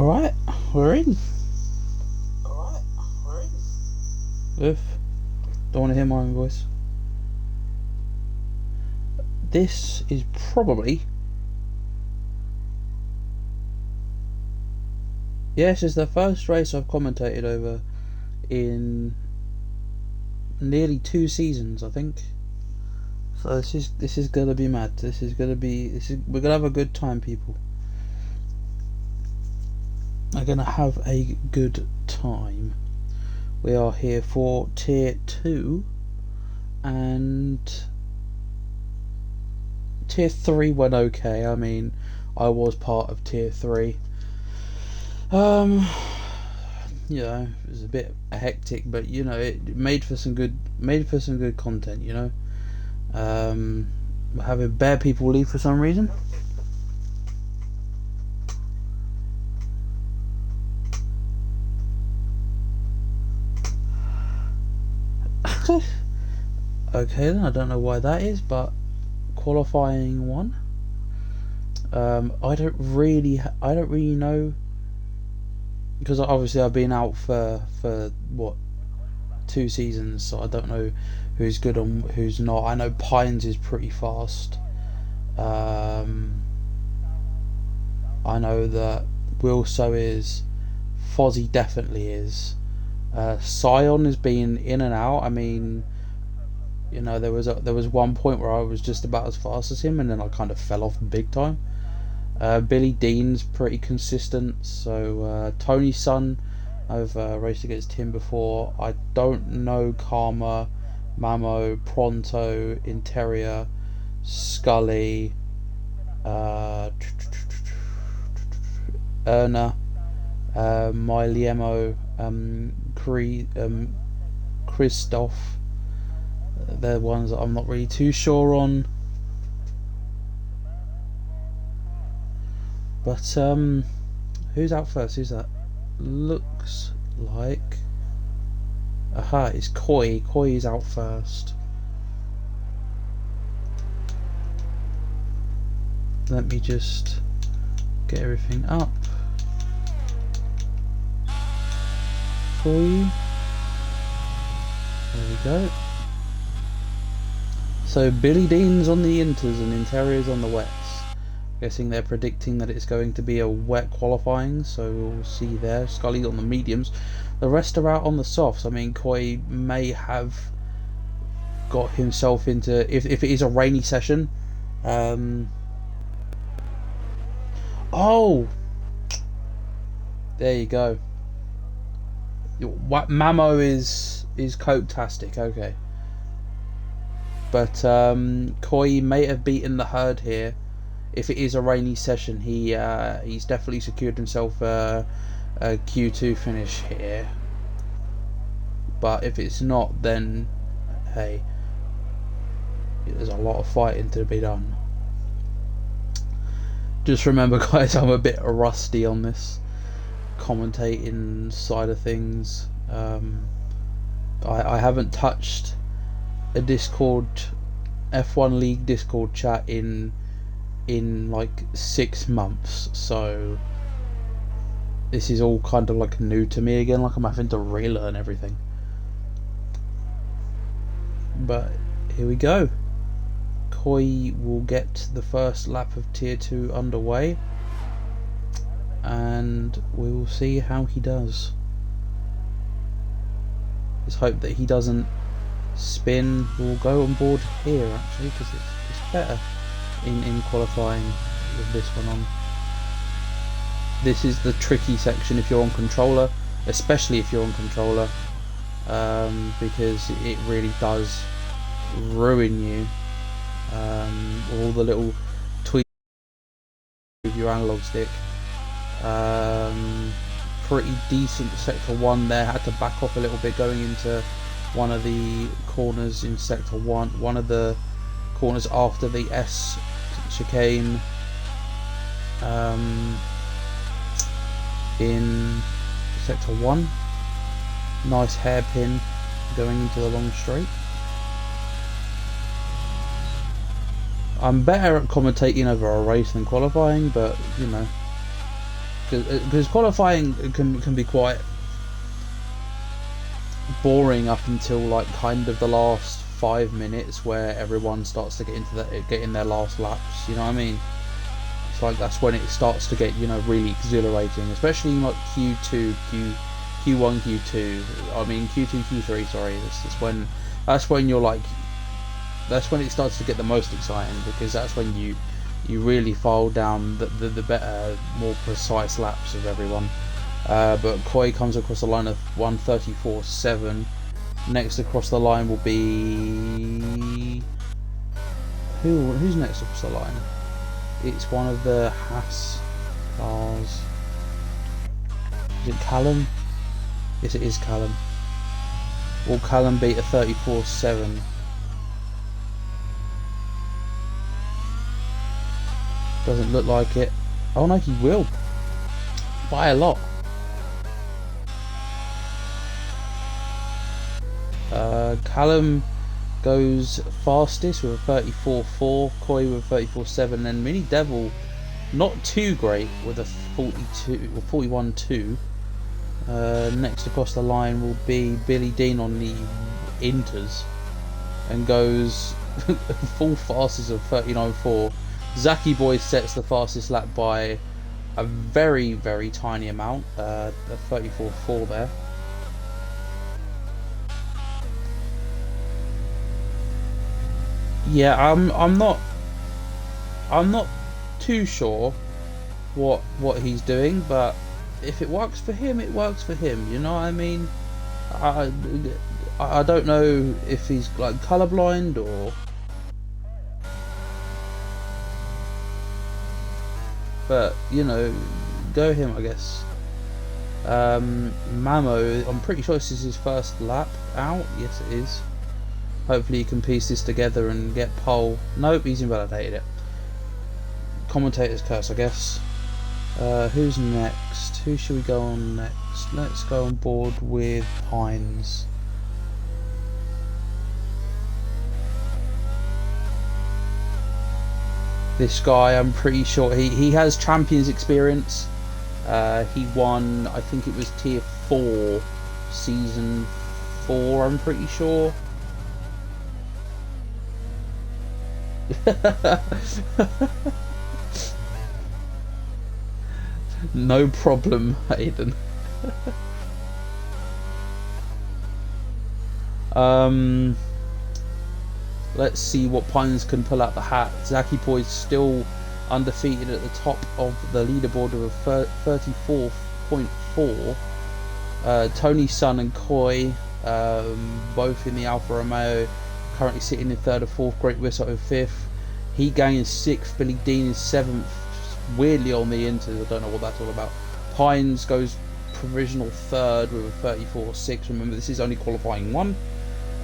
Alright, we're in. Oof. Don't want to hear my own voice. This is probably... Yes, it's the first race I've commentated over in nearly 2 seasons, I think. So this is gonna be mad. We're gonna have a good time, people. We're gonna have a good time. We are here for tier 2, and tier 3 went okay. I mean, I was part of tier 3. You know, it was a bit hectic, but you know, it made for some good content. You know, we're having bare people leave for some reason. Okay, then I don't know why that is, but qualifying 1. I don't really know, because obviously I've been out for what, 2 seasons, so I don't know who's good and who's not. I know Pines is pretty fast. I know that Wilso is, Fozzie definitely is. Scion has been in and out. I mean, you know, there was one point where I was just about as fast as him, and then I kind of fell off big time. Billy Dean's pretty consistent. So Tony's son, I've raced against him before. I don't know Karma, Mamo, Pronto, Interior, Scully, Erna, Myliemo, Christoph. They're ones that I'm not really too sure on. But who's out first? Who's that? Looks like, aha, it's Koi. Koi is out first. Let me just get everything up for you. There we go. So Billy Dean's on the inters and Interior's on the wets. Guessing they're predicting that it's going to be a wet qualifying, so we'll see there. Scully on the mediums. The rest are out on the softs. I mean, Koi may have got himself into, if it is a rainy session. Oh! There you go. Mamo is cope-tastic, okay. But Koi may have beaten the herd here. If it is a rainy session, he's definitely secured himself a Q2 finish here. But if it's not, then hey, there's a lot of fighting to be done. Just remember, guys, I'm a bit rusty on this commentating side of things. I haven't touched a Discord, F1 League Discord chat in like 6 months, so this is all kind of like new to me again, like I'm having to relearn everything. But here we go. Koi will get the first lap of tier 2 underway, and we will see how he does. Let's hope that he doesn't spin. We'll go on board here actually, because it's better in qualifying with this one on. This is the tricky section if you're on controller, especially if you're on controller, because it really does ruin you. All the little tweaks with your analog stick. Pretty decent sector 1 there. Had to back off a little bit going into one of the corners in sector 1. One of the corners after the S chicane in sector 1. Nice hairpin going into the long straight. I'm better at commentating over a race than qualifying, but you know, because qualifying can be quite boring up until like kind of the last 5 minutes, where everyone starts to get in their last laps. You know what I mean? It's like that's when it starts to get, you know, really exhilarating, especially like Q1, Q2. I mean Q2, Q3. Sorry, that's when you're like, that's when it starts to get the most exciting, because that's when you really file down the better, more precise laps of everyone. But Koi comes across the line of 1:34.7. Next across the line will be who's next across the line? It's one of the Haas cars. Is it Callum? Yes, it is Callum. Will Callum beat a 34.7? Doesn't look like it. Oh no, he will. By a lot. Callum goes fastest with a 34.4, Koi with a 34.7, and Mini Devil not too great with a 42 or 41.2. Next across the line will be Billy Dean on the Inters and goes full fastest of 39.4. Zaki Boy sets the fastest lap by a very, very tiny amount, a 34.4 there. Yeah, I'm not too sure what he's doing, but if it works for him, it works for him. You know what I mean? I don't know if he's like colorblind or, but you know, go him, I guess. Mamo, I'm pretty sure this is his first lap out. Yes, it is. Hopefully he can piece this together and get pole. Nope, he's invalidated it. Commentator's curse, I guess. Who's next? Who should we go on next? Let's go on board with Pines. This guy, I'm pretty sure he has Champions experience. He won, I think it was Tier 4, Season 4, I'm pretty sure. No problem, Hayden. Let's see what Pines can pull out the hat. Zaki Boy's still undefeated at the top of the leaderboard with a 34.4. Tony Sun and Koi, both in the Alfa Romeo, currently sitting in third or fourth. Great Whistle fifth. He gains sixth. Billy Dean is seventh. Weirdly on the Inters, I don't know what that's all about. Pines goes provisional third with a 34.6. Remember, this is only qualifying one.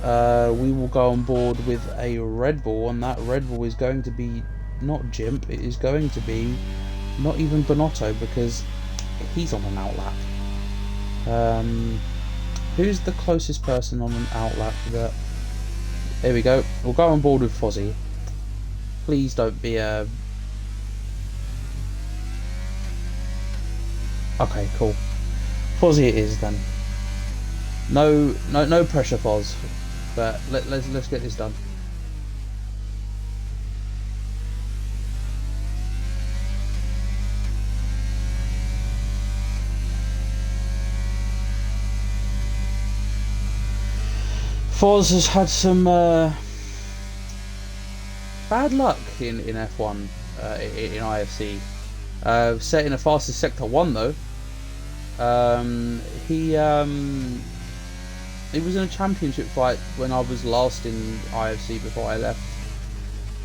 We will go on board with a Red Bull, and that Red Bull is going to be not Jimp, it is going to be not even Bonotto, because he's on an outlap. Who's the closest person on an outlap? There we go. We'll go on board with Fozzie. Please don't be a... Okay, cool. Fozzie it is then. No pressure, Foz. But let's get this done. Foz has had some bad luck in F1 in IFC. Setting a fastest sector 1 though. He was in a championship fight when I was last in IFC before I left.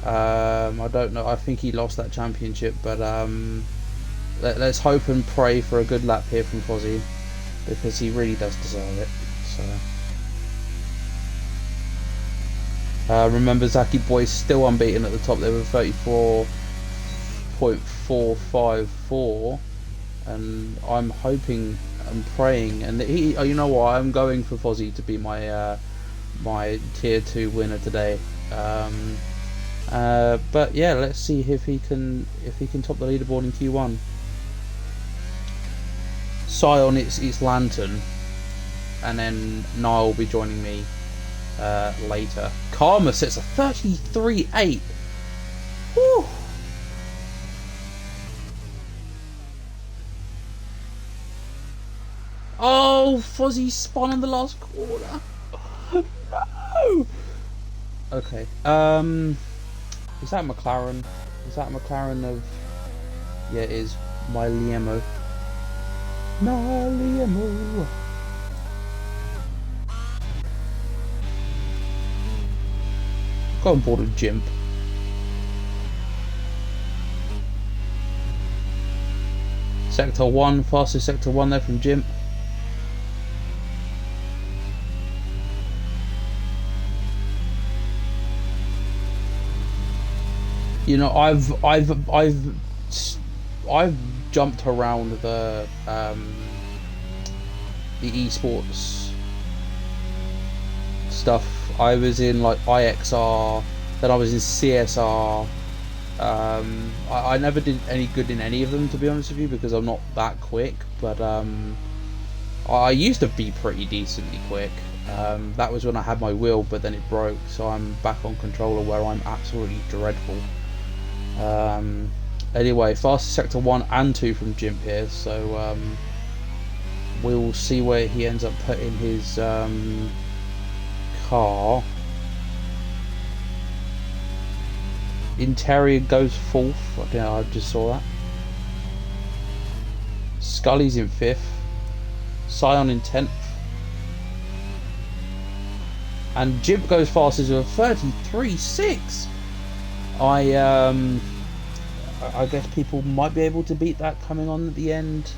I don't know. I think he lost that championship, but let's hope and pray for a good lap here from Fozzie, because he really does deserve it. So. Remember, Zaki Boy is still unbeaten at the top there with 34.454, and I'm hoping and praying, and you know what, I'm going for Fozzie to be my my tier 2 winner today. But yeah, let's see if he can top the leaderboard in Q1. Scion, it's Lantern, and then Niall will be joining me later. Karma sets a 33-8. Whew. Oh, Fozzie spun on the last corner. No. Okay. Is that McLaren? Is that McLaren of? Yeah, it is. My Liemo. My Liemo. Go on board with Jimp. Sector 1, fastest Sector 1 there from Jimp. You know, I've jumped around the esports stuff. I was in like IXR, then I was in CSR. I never did any good in any of them, to be honest with you, because I'm not that quick. But I used to be pretty decently quick. That was when I had my wheel, but then it broke, so I'm back on controller where I'm absolutely dreadful. Anyway, fastest Sector 1 and 2 from Jimp here, so we'll see where he ends up putting his car. Interior goes 4th. Yeah, I just saw that. Scully's in 5th. Scion in 10th. And Jimp goes fastest with a 33.6. I guess people might be able to beat that coming on at the end.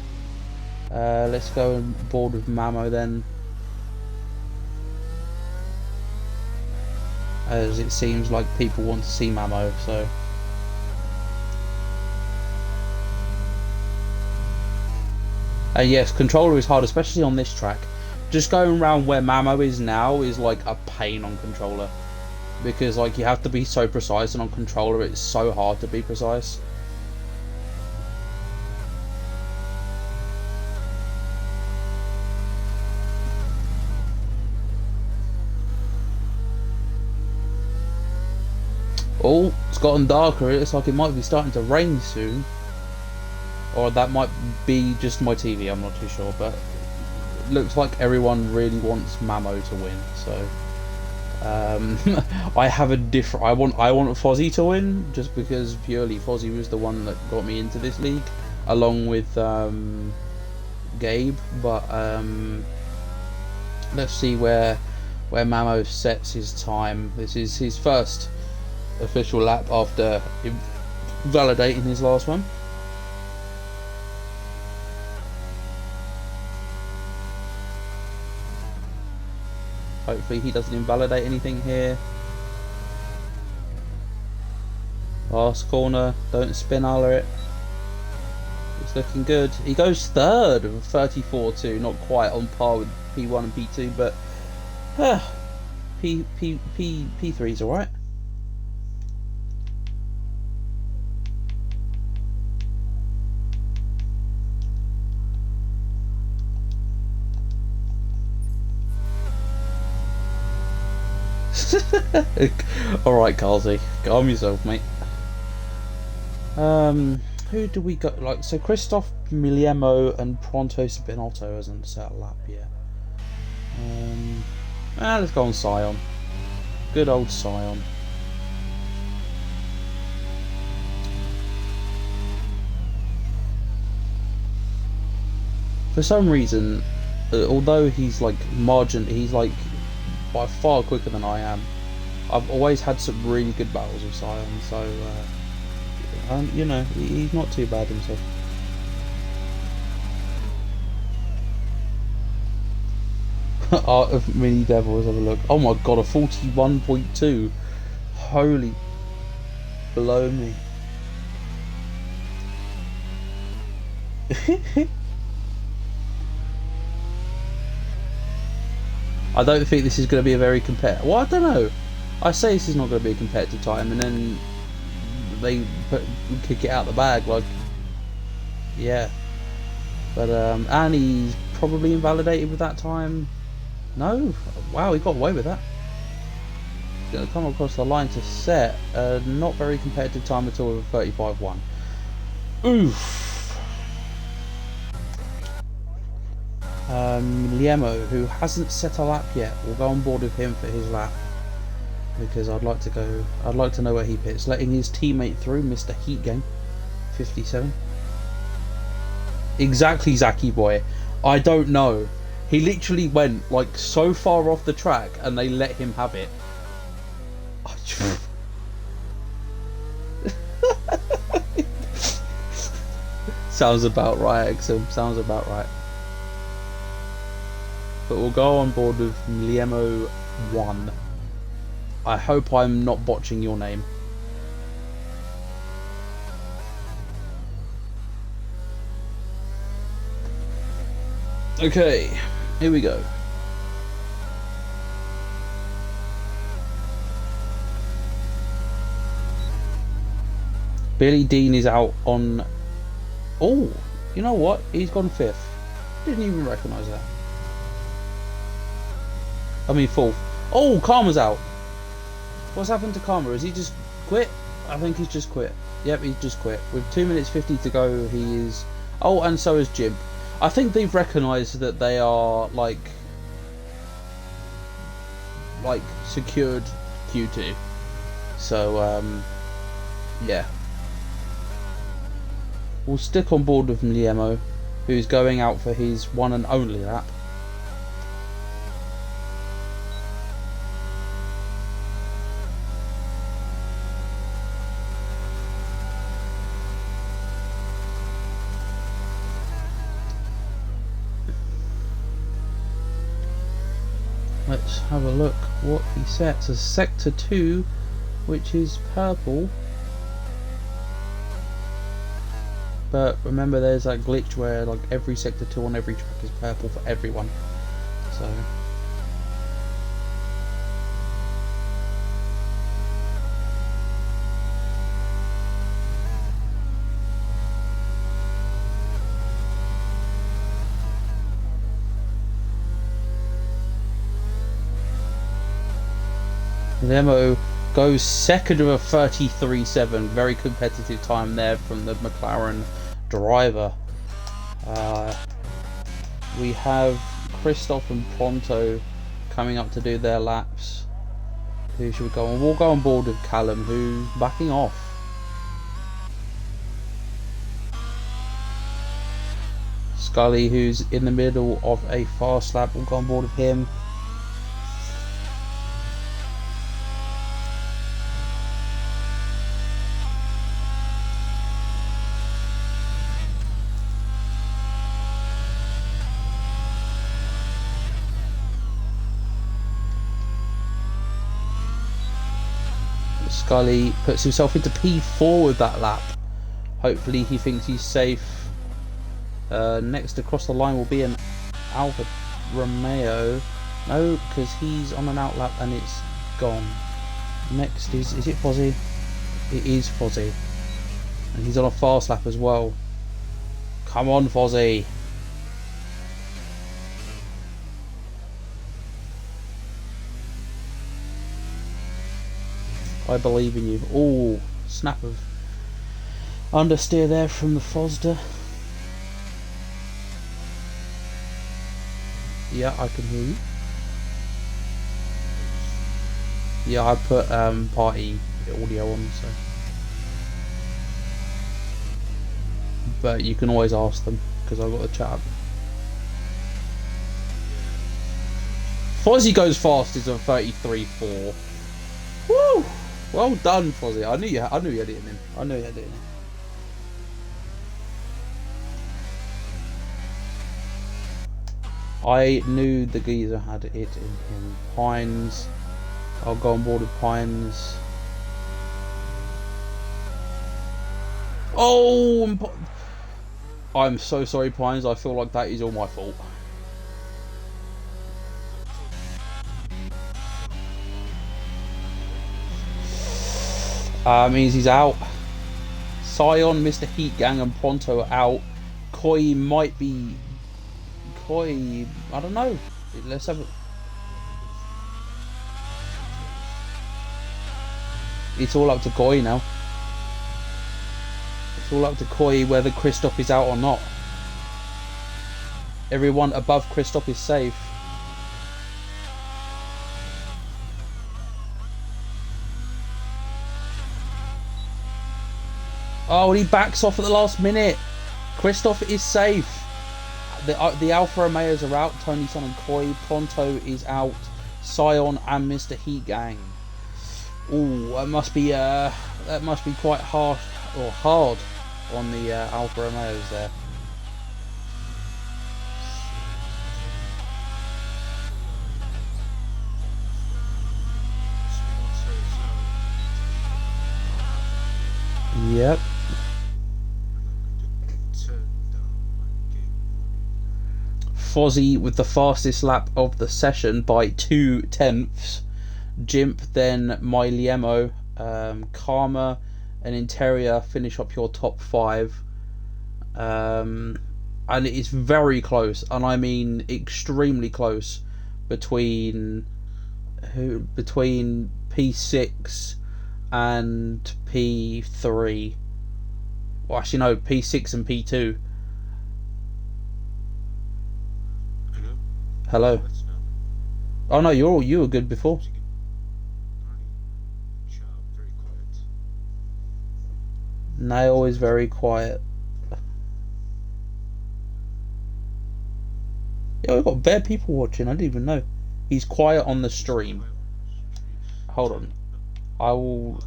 Let's go on board with Mamo then, as it seems like people want to see Mamo. So yes, controller is hard, especially on this track. Just going around where Mamo is now is like a pain on controller, because like you have to be so precise, and on controller it's so hard to be precise. Oh, it's gotten darker. It's like it might be starting to rain soon. Or that might be just my TV, I'm not too sure. But it looks like everyone really wants Mamo to win. So I have a different. I want Fozzie to win, just because purely Fozzie was the one that got me into this league, along with Gabe. But let's see where Mamo sets his time. This is his first official lap after validating his last one. Hopefully he doesn't invalidate anything here. Last corner, don't spin aller it. It's looking good. He goes third with 34.2, not quite on par with P1 and P2, but P3's alright. Alright, Carlsy, calm yourself, mate. Who do we got? Like, so Christoph Miliemo and Pronto Spinotto hasn't set a lap yet. Let's go on Scion. Good old Scion. For some reason, although he's like he's like by far quicker than I am, I've always had some really good battles with Scion, so you know, he's not too bad himself. Art of Mini Devil, let's have a look. Oh my god, a 41.2. Holy blow me. I don't think this is going to be a very competitive. Well, I don't know. I say this is not going to be a competitive time, and then they kick it out the bag. Like, yeah. But and he's probably invalidated with that time. No, wow, he got away with that. He's going to come across the line to set a not very competitive time at all with a 35-1. Oof. Liemo, who hasn't set a lap yet, will go on board with him for his lap because I'd like to know where he pits. Letting his teammate through, Mr. Heat Gang, 57. Exactly, Zaki boy. I don't know. He literally went like so far off the track and they let him have it. Sounds about right, Exum. Sounds about right. But we'll go on board with Liemo 1. I hope I'm not botching your name. Okay, here we go. Billy Dean is out on... Oh, you know what? He's gone 5th. Didn't even recognise that. I mean 4th. Oh, Karma's out. What's happened to Karma? Has he just quit? I think he's just quit. Yep, he's just quit. With 2 minutes 50 to go, he is... Oh, and so is Jim. I think they've recognised that they are like secured Q2. So yeah. We'll stick on board with Liemo, who's going out for his one and only lap. Let's have a look what he sets as sector 2, which is purple. But remember, there's that glitch where like every sector 2 on every track is purple for everyone. So Liemo goes second with a 33.7. Very competitive time there from the McLaren driver. We have Christoph and Pronto coming up to do their laps. Who should we go on? We'll go on board with Callum, who's backing off. Scully, who's in the middle of a fast lap, we'll go on board with him. Scully puts himself into P4 with that lap. Hopefully he thinks he's safe. Next across the line will be an Alfa Romeo. No, because he's on an outlap and it's gone. Next is it Fozzie? It is Fozzie. And he's on a fast lap as well. Come on, Fozzie. I believe in you. Oh, snap of understeer there from the Fosda. Yeah, I can hear you. Yeah, I put party audio on, so. But you can always ask them because I've got the chat up. Fozzie goes fast is a 33.4. Woo! Well done, Fozzie. I knew you had it in him. I knew you had it in him. I knew the geezer had it in him. Pines. I'll go on board with Pines. Oh! I'm so sorry, Pines. I feel like that is all my fault. Means he's out. Sion, Mr. Heat Gang and Pronto are out. Koi might be Koi. I don't know. Let's have. It's all up to Koi now. It's all up to Koi whether Kristoff is out or not. Everyone above Kristoff is safe. Oh, and he backs off at the last minute. Kristoff is safe. The Alfa Romeos are out. Tony, Son and Koi. Pronto is out. Sion and Mr. Heat Gang. Ooh, that must be quite hard on the Alfa Romeos there. Yep. Fozzie with the fastest lap of the session by 2/10. Jimp, then Myliemo, Karma and Interior finish up your top 5. And it is very close, and I mean extremely close, between P6 and P3. Well, actually no, P6 and P2. Hello. Oh no, you were good before. Nail is very quiet. Yeah, we've got bare people watching. I didn't even know. He's quiet on the stream. Hold on. I will.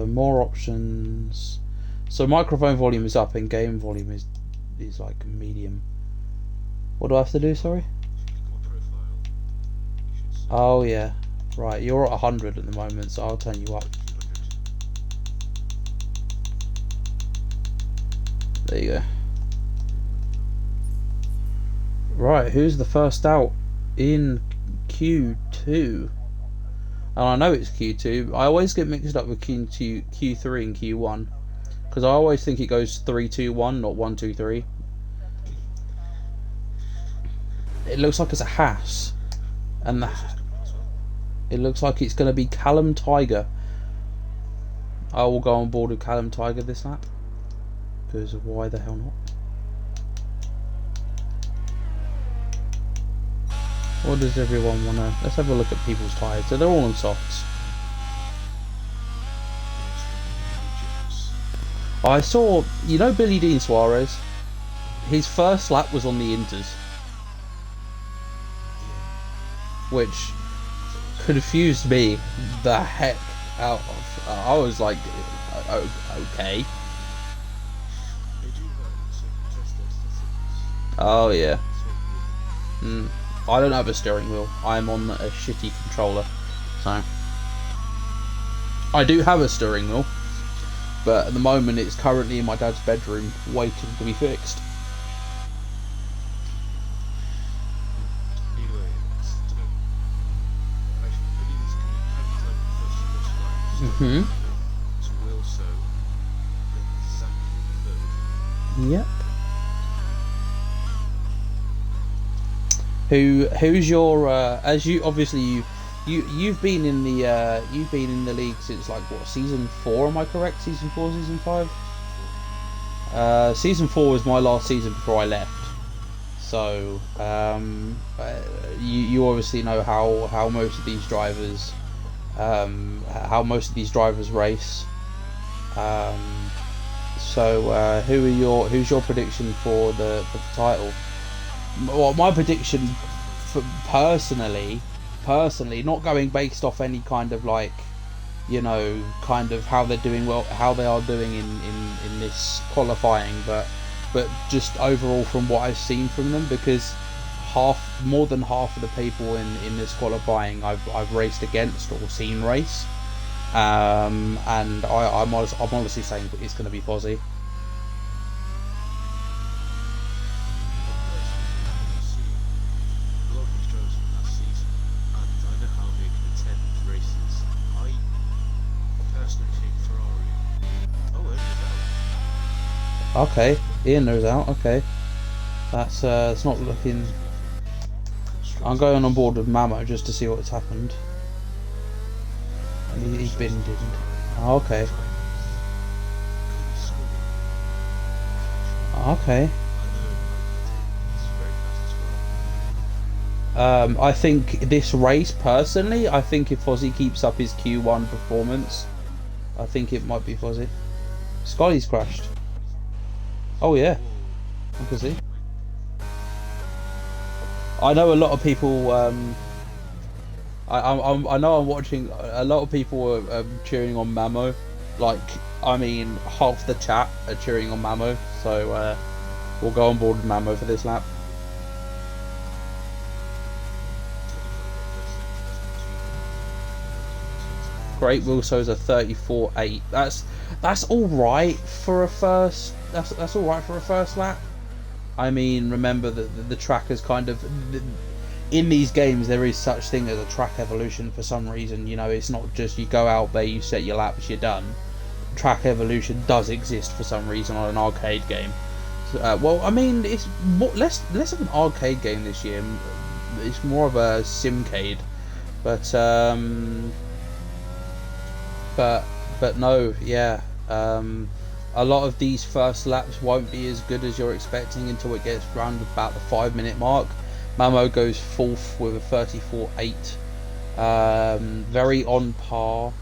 More options. So microphone volume is up and game volume is like medium. What do I have to do? Sorry. Oh yeah. Right, you're at 100 at the moment, so I'll turn you up. There you go. Right, who's the first out in Q2? And I know it's Q2. I always get mixed up with Q2, Q3 and Q1. Because I always think it goes 3, 2, 1, not 1, 2, 3. It looks like it's a Haas. And it looks like it's going to be Callum Tiger. I will go on board with Callum Tiger this lap. Because why the hell not? What does everyone want to... Let's have a look at people's tyres. So they're all on softs. I saw... You know Billy Dean Suarez? His first lap was on the Inters. Which confused me the heck out of... I was like... Okay. Oh yeah. I don't have a steering wheel. I'm on a shitty controller. So I do have a steering wheel, but at the moment it's currently in my dad's bedroom waiting to be fixed. Yep. Who's your as you obviously you've been in the league since like what, season 4? Am I correct? Season 4, season 5? Season 4 was my last season before I left. So you obviously know how most of these drivers race. So who's your prediction for the title? Well, my prediction, personally, not going based off any kind of like, you know, kind of how they're doing, well, how they are doing in this qualifying, but just overall from what I've seen from them, because more than half of the people in this qualifying I've raced against or seen race, and I'm honestly saying that it's going to be Fozzie. Okay, Ian knows out. Okay, that's it's not looking. I'm going on board with Mamo just to see what's happened. And he's been didn't. Oh, okay. Okay. I think this race, personally, I think if Fozzie keeps up his Q1 performance, I think it might be Fozzie. Scotty's crashed. Oh yeah, I can see. I know a lot of people. I know I'm watching. A lot of people are cheering on Mamo. Like, I mean, half the chat are cheering on Mamo. So we'll go on board with Mamo for this lap. Great Wilso's a 34.8. That's all right for a first. That's all right for a first lap. I mean, remember that the track is kind of in these games. There is such thing as a track evolution for some reason. You know, it's not just you go out there, you set your laps, you're done. Track evolution does exist for some reason on an arcade game. So, well, I mean, it's less of an arcade game this year. It's more of a simcade, but no, yeah. A lot of these first laps won't be as good as you're expecting until it gets round about the 5-minute mark. Mamo goes 4th with a 34.8. Very on par.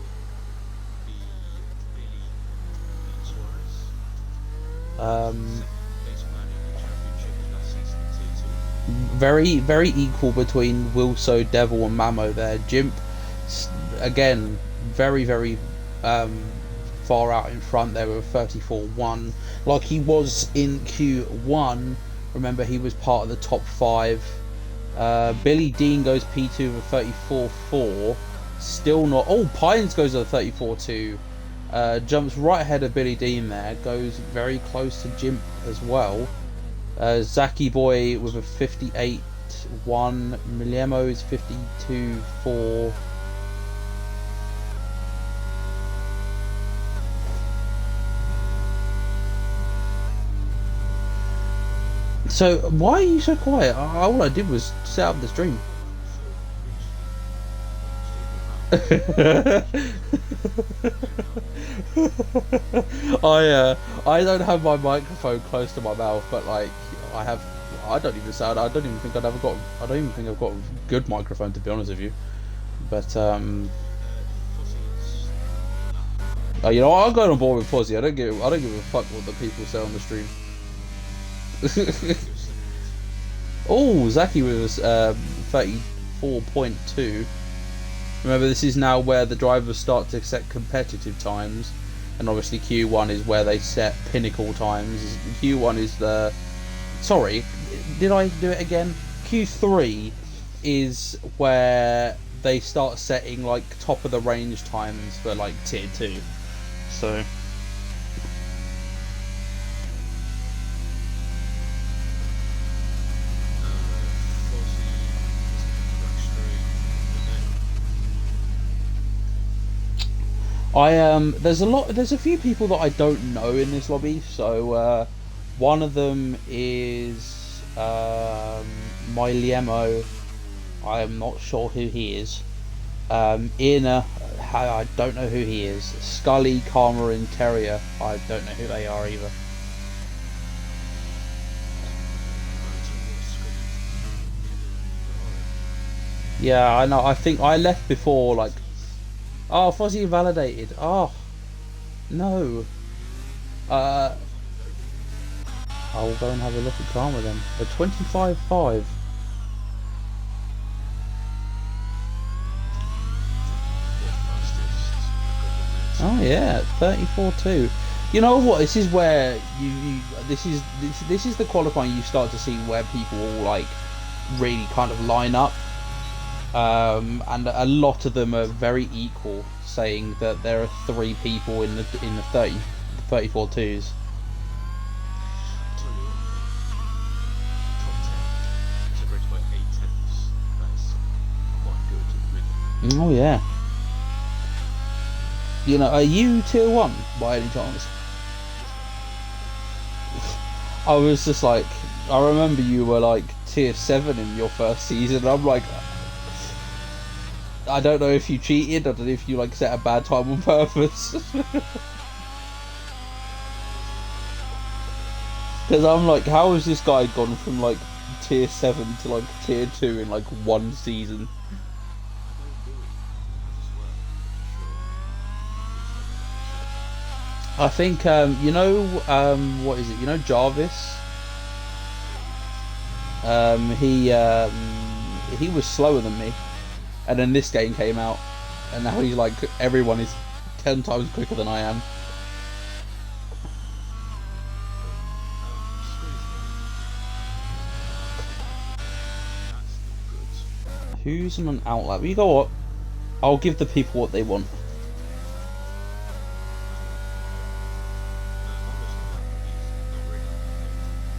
Very equal between Wilso, Devil and Mamo there. Jimp, again, very far out in front there with 34.1, like he was in Q1. Remember, he was part of the top 5. Billy Dean goes P2 with 34.4. Still not. Oh, Pines goes at 34.2. Jumps right ahead of Billy Dean there. Goes very close to Jimp as well. Zaki Boy with a 58.1. Miliemo is 52.4. So, why are you so quiet? All I did was set up the stream. I don't have my microphone close to my mouth, but like I don't even think I've got a good microphone, to be honest with you. But you know, I'm going on board with Fozzie. I don't give a fuck what the people say on the stream. Oh, Zaki was 34.2. Remember, this is now where the drivers start to set competitive times, and obviously Q1 is where they set pinnacle times. Q1 is the... Sorry, did I do it again? Q3 is where they start setting like top of the range times for like tier 2. So... there's a few people that I don't know in this lobby. So one of them is my Liemo. I am not sure who he is. Ina, I don't know who he is. Scully, Karma and Terrier, I don't know who they are either. Yeah, I know. I think I left before, like... Oh, Fozzie validated. Oh, no. I will go and have a look at Karma then. A 25.5. Oh yeah, 34.2. You know what? This is where this is the qualifying you start to see where people all like really kind of line up. And a lot of them are very equal, saying that there are 3 people in the 34.2s. Oh yeah. You know, are you tier 1 by any chance? I was just like, I remember you were like tier 7 in your first season. I'm like, I don't know if you cheated. I don't know if you like set a bad time on purpose. Because I'm like, how has this guy gone from like tier 7 to like tier 2 in like one season? I think you know what is it? You know Jarvis. He was slower than me, and then this game came out, and now he's like everyone is 10 times quicker than I am. Who's on an outlet? Well, you know what? I'll give the people what they want.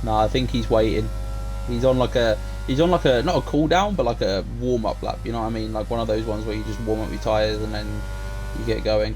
No, I think he's waiting. He's on like a not a cooldown, but like a warm up lap. You know what I mean? Like one of those ones where you just warm up your tires and then you get going.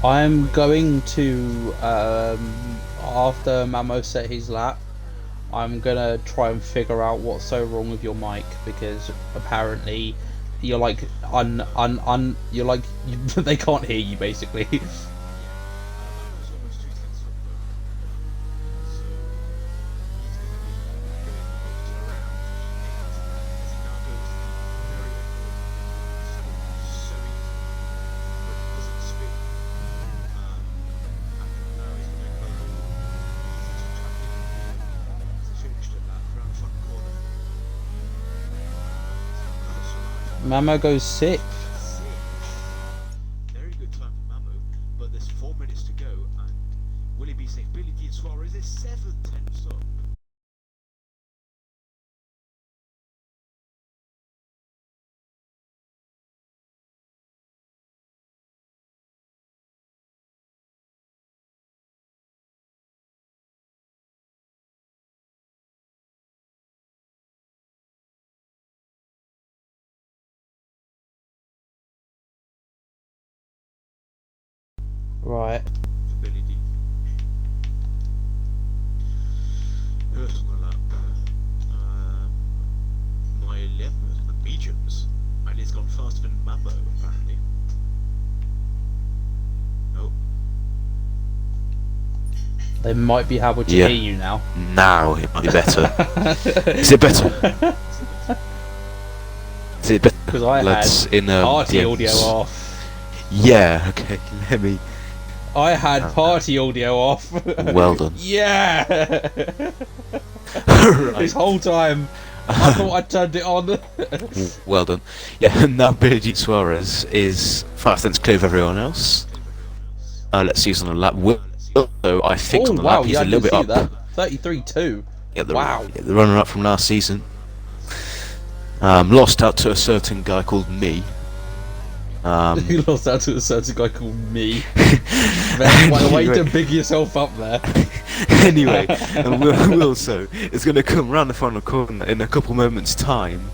I'm going to, after Mamo set his lap, I'm gonna try and figure out what's so wrong with your mic, because apparently you're like you're like they can't hear you basically. Mamo goes 6th. Very good time for Mamo, but there's 4 minutes to go, and will he be safe? Billy D. Suarez is 7/10 up. Right. For Billy D. First on the lap, my 11th, the mediums, and he's gone faster than Mamo apparently. Nope. They might be able to hear you now. Now it might be better. Is it better? Is it better? Because I had party audio off. Yeah, okay, let me... I had party audio off. Well done. Yeah! Right. This whole time, I thought I turned it on. Well done. Yeah, now Billy G. Suarez is 5 cents clear of everyone else. Let's see who's on the lap. So I think on the lap he's a little bit up. That. 33-2. Yeah, Wow. Yeah, the runner-up from last season. Lost out to a certain guy called me. You lost out to a certain guy called me. Man, what a way to big yourself up there. Anyway, and Wilso is going to come round the final corner in a couple moments' time.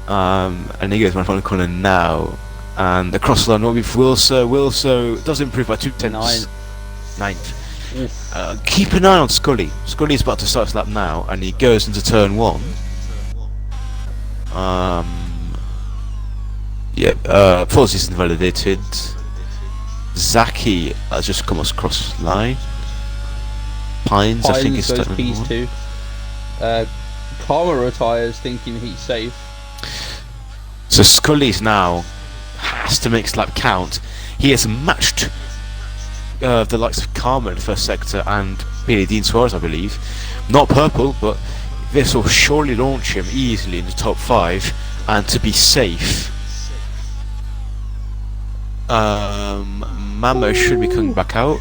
And he goes around the final corner now. And across the line will be for Wilso. Wilso does improve by 2/10. Ninth. Keep an eye on Scully. Scully's about to start his lap now, and he goes into turn 1. Policies invalidated. Zaki has just come across line. Pines I think is goes starting P2. Karma retires thinking he's safe. So Scully's now has to make his lap count. He has matched the likes of Karma in the first sector and Billy Dean Suarez, I believe. Not purple, but this will surely launch him easily in the top 5. And to be safe, Mamo should be coming back out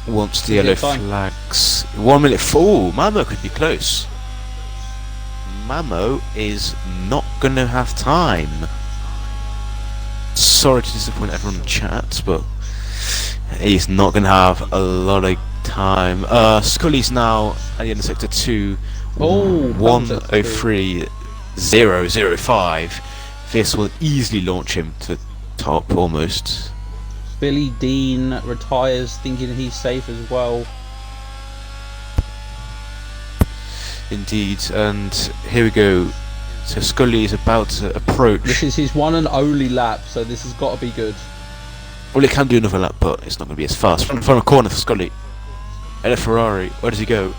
once the yellow flags. 1 minute. Oh, Mamo could be close. Mamo is not going to have time. Sorry to disappoint everyone in the chat, but he's not going to have a lot of time. Scully's now at the end of sector 2. 1:03.005. This will easily launch him to the top almost. Billy Dean retires thinking he's safe as well. Indeed, and here we go. So Scully is about to approach. This is his one and only lap, so this has got to be good. Well, he can do another lap, but it's not going to be as fast. Front corner for Scully. And a Ferrari. Where does he go?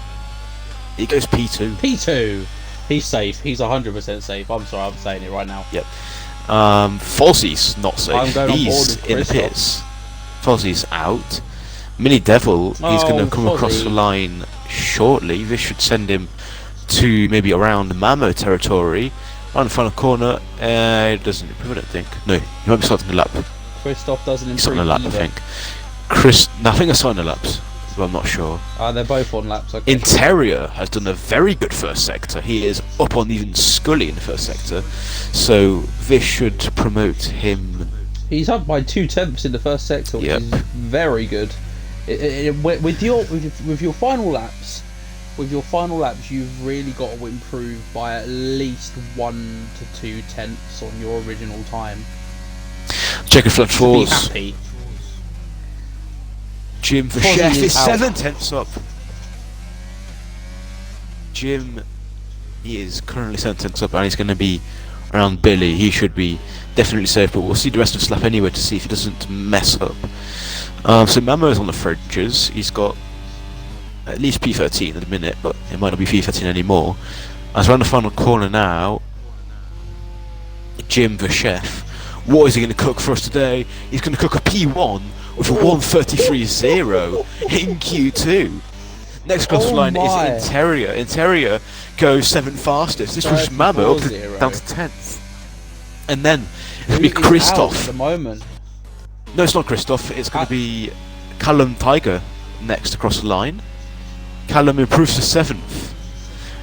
He goes P2. P2. He's safe. He's 100% safe. I'm sorry, I'm saying it right now. Yep. Fozzie's not safe. I'm going He's on board with in the Christoph. pits. Fozzie's out. Mini Devil, he's going to come across Fozzie. the line shortly. This should send him to maybe around Mamo territory. On the final corner, it doesn't improve, I don't think. No, he might be starting the lap. Christoph doesn't He's improve starting the lap, either. I think. I think they're starting the laps, but I'm not sure. They're both on laps. Okay. Interior has done a very good first sector. He is up on even Scully in the first sector, so this should promote him. He's up by 2/10 in the first sector, which Yep. is very good. With your final laps, you've really got to improve by at least 1 to 2 tenths on your original time. Checkered flag To be falls. happy. Jim for Fozzie Chef is is out. 7 tenths up. Jim, he is currently 7 tenths up, and he's going to be around Billy. He should be definitely safe, but we'll see the rest of the lap anyway to see if he doesn't mess up. So Mamo is on the fringes. He's got at least P13 at the minute, but it might not be P13 anymore. As we're on the final corner now, Jim the chef. What is he going to cook for us today? He's going to cook a P1 with a 1:33.0 in Q2. Next across the line my. is Interior. Interior goes 7th fastest. This pushes Mamo up 34.0. down to 10th. And then it'll Who be is out Christoph. at the moment. No, it's not Christoph. It's going to be Callum Tiger next across the line. Callum improves to 7th.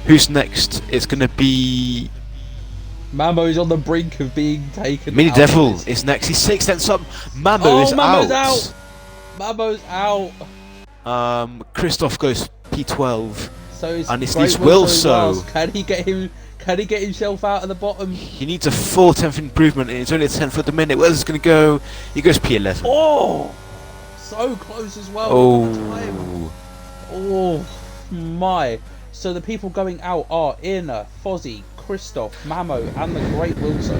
Who's next? It's going to be Mamo's on the brink of being taken Mini out. Devil is next. He's 6 tenths up. Mamo Oh, is Mamo's out. Mamo's out. Christoph goes P12. So it's And it's Great needs Wilson Wilso. last. Can he get him? Can he get himself out of the bottom? He needs a 4/10th improvement, and it's only a 10th at the minute. Where's this going to go? He goes P11. Oh, so close as well. Look at the time. Oh my! So the people going out are Irna, Fozzie, Christoph, Mamo, and the Great Wilso.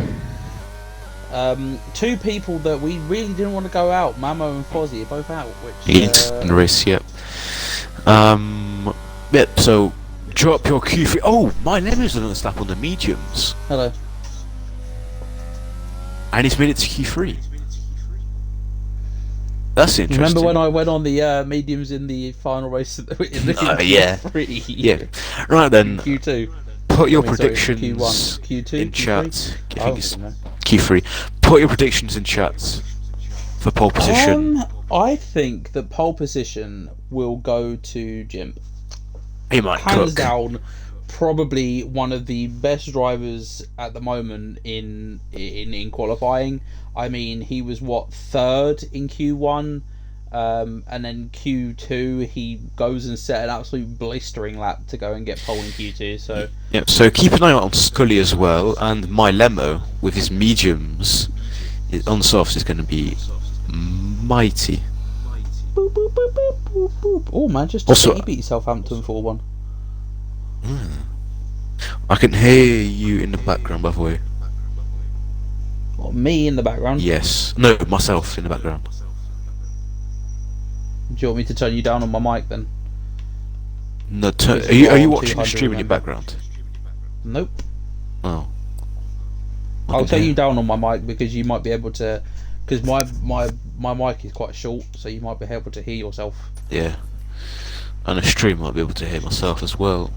2 people that we really didn't want to go out. Mamo and Fozzie are both out. Which In the race, yep. Yep. So drop your Q3. Oh, my Lemon's done a snap on the mediums, hello. and he's made it to Q3. That's interesting. Remember when I went on the mediums in the final race in the yeah. Q3? Yeah. Right then. Q2. Put your I mean, sorry, predictions Q1, Q2, in Q3? chat. I Oh, think it's no. Q3. Put your predictions in chat for pole position. I think that pole position will go to Jim. He might Hands cook. down, probably one of the best drivers at the moment in qualifying. I mean, he was 3rd in Q1, and then Q2 he goes and set an absolute blistering lap to go and get pole in Q2. So Yep. So keep an eye out on Scully as well, and my Lemo with his mediums on softs is going to be mighty. boop, boop, boop, boop, boop, boop. Oh, Manchester Also- City beat Southampton 4-1. I can hear you in the background, by the way. What, me in the background? Yes. No, myself in the background. Do you want me to turn you down on my mic then? No, Because are you you are on watching the 200, stream in your remember? background? Nope. Oh. I I'll can turn hear. you down on my mic because you might be able to. Because my mic is quite short, so you might be able to hear yourself. Yeah. And the stream might be able to hear myself as well.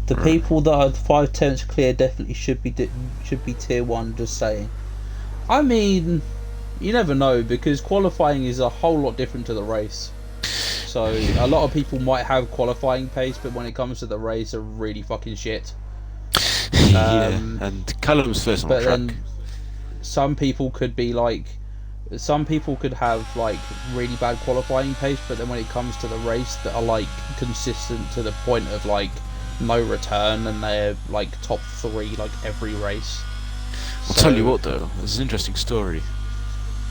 The Right. people that are 5 tenths clear definitely should be tier 1. Just saying. I mean, you never know because qualifying is a whole lot different to the race. So a lot of people might have qualifying pace, but when it comes to the race, are really fucking shit. Yeah, and Callum's first on the But track. then some people could be like, some people could have like really bad qualifying pace, but then when it comes to the race, that are like consistent to the point of like no return, and they're like top 3 like every race. I'll tell you what though, this is an interesting story.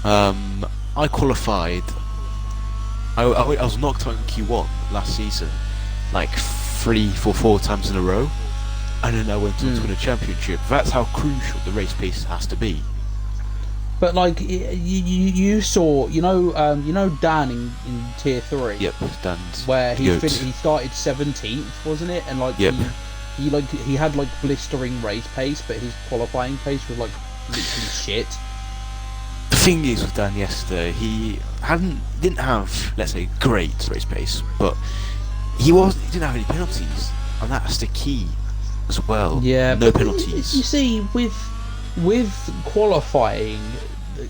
I qualified. I was knocked out in Q1 last season, like 4 times in a row, and then I went on to win a championship. That's how crucial the race pace has to be. But like you saw, you know Dan in tier 3. Yep, Dan's Where he goat. he started 17th, wasn't it? And like Yep. he had like blistering race pace, but his qualifying pace was like literally shit. The thing is with Dan yesterday, he didn't have, let's say, great race pace, but he didn't have any penalties, and that's the key as well. Yeah, no but penalties. You see, with qualifying,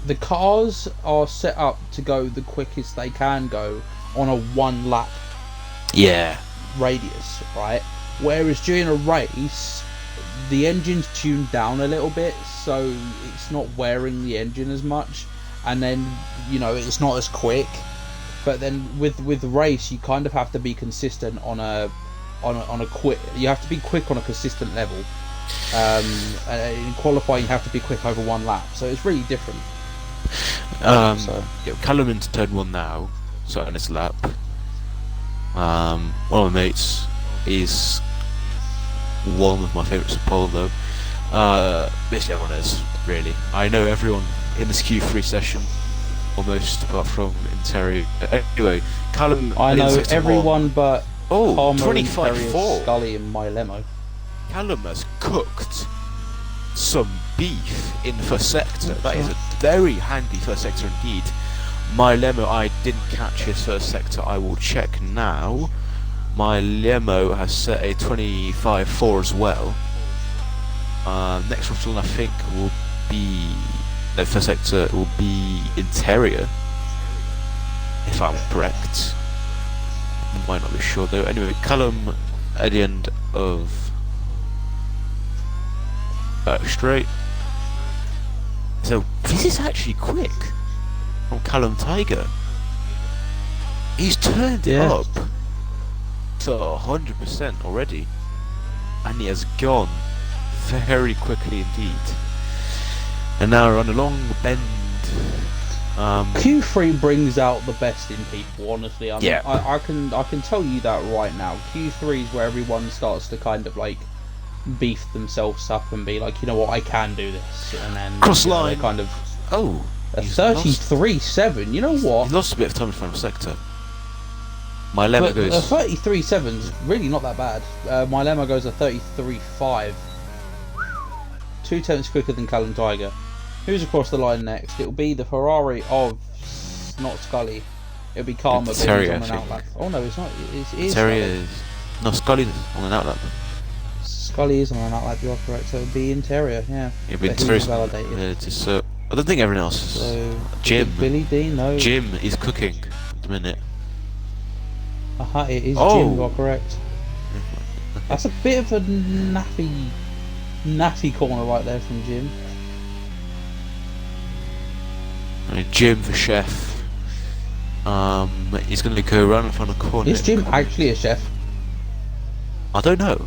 the cars are set up to go the quickest they can go on a 1 lap Yeah. radius, right? Whereas during a race, the engine's tuned down a little bit, so it's not wearing the engine as much, and then it's not as quick. But then with race, you kind of have to be consistent on a quick. You have to be quick on a consistent level. And in qualifying, you have to be quick over 1 lap, so it's really different. Yeah, Callum into turn 1 now, so on his lap. One of my mates is one of my favourites of pole though. Basically everyone is, really. I know everyone in this Q3 session, almost, apart from Interior. Anyway, Callum... I know in sector everyone one. but Oh, Palmer, 25-4. Scully and my lemo. Callum has cooked some beef in the first sector. That is a very handy first sector indeed. My lemo, I didn't catch his first sector. I will check now. My lemo has set a 25-4 as well. Next one I think will be the first sector will be Interior, if I'm correct. Might not be sure though. Anyway, Callum at the end of back straight. So this is actually quick from Callum Tiger. He's turned it up to 100% already, and he has gone very quickly indeed. And now we're on a long bend. Q3 brings out the best in people, honestly. I mean, Yeah. I can tell you that right now. Q3 is where everyone starts to kind of like beef themselves up and be like, you know what, I can do this, and then Cross they line. kind of Oh, a he's 33.7. You know what? He lost a bit of time in the final sector. My lemo But a goes. 33.7 is really not that bad. My lemo goes a 33.5. 2 tenths quicker than Callum Tiger. Who's across the line next? It'll be the Ferrari of not Scully. It'll be Karma, but he's Terrier, on I an think. outlap. Oh no, it's not. It is Terrier Scully. is no Scully's on an outlap. Scully is on an outlap. You are correct. So it'll be Interior. Yeah. Yeah, But but he's Terrier's validated. I don't think everyone else. So Jim. Billy Dean, no. Jim is cooking at the minute. Aha, it is Oh. Jim. You are correct. That's a bit of a naffy corner right there from Jim. I mean, Jim the chef. He's going to go around in front of the corner. Is Jim actually a chef? I don't know.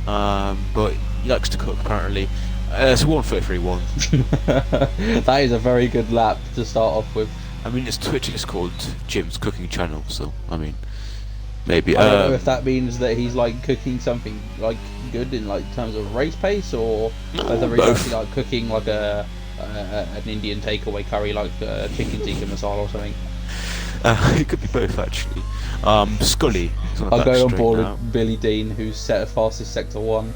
But he likes to cook apparently. It's a 1:33.1. That is a very good lap to start off with. I mean, his Twitch is called Jim's Cooking Channel, so I mean, maybe. I don't know if that means that he's like cooking something like good in like terms of race pace, or whether he's both. actually like cooking like an Indian takeaway curry, like chicken tikka masala or something. It could be both actually. Scully is on the I'm back going on straight board now. with Billy Dean, who's set fastest sector 1.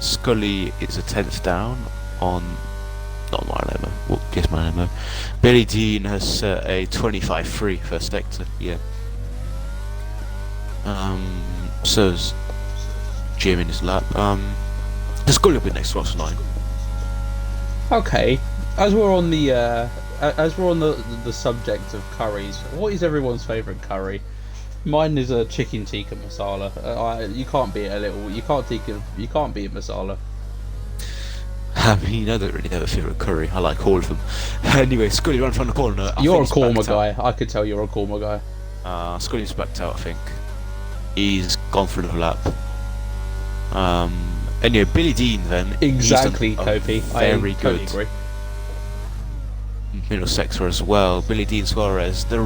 Scully is a 10th down on not my lemo. Well, yes, my lemo. Billy Dean has set a 25-3 first sector. Yeah. So's Jim in his lap. Scully will be next to us 9. Okay, as we're on the subject of curries, what is everyone's favourite curry? Mine is a chicken tikka masala. You can't beat a little. You can't beat masala. I mean, I don't really have a favourite curry. I like all of them. Anyway, Scully ran from the corner. You're a korma guy. I could tell you're a korma guy. Scully's backed out, I think. He's gone through the lap. Anyway, Billy Dean then. Exactly, Kofi. Very good. Totally agree. Middle sector as well. Billy Dean Suarez, the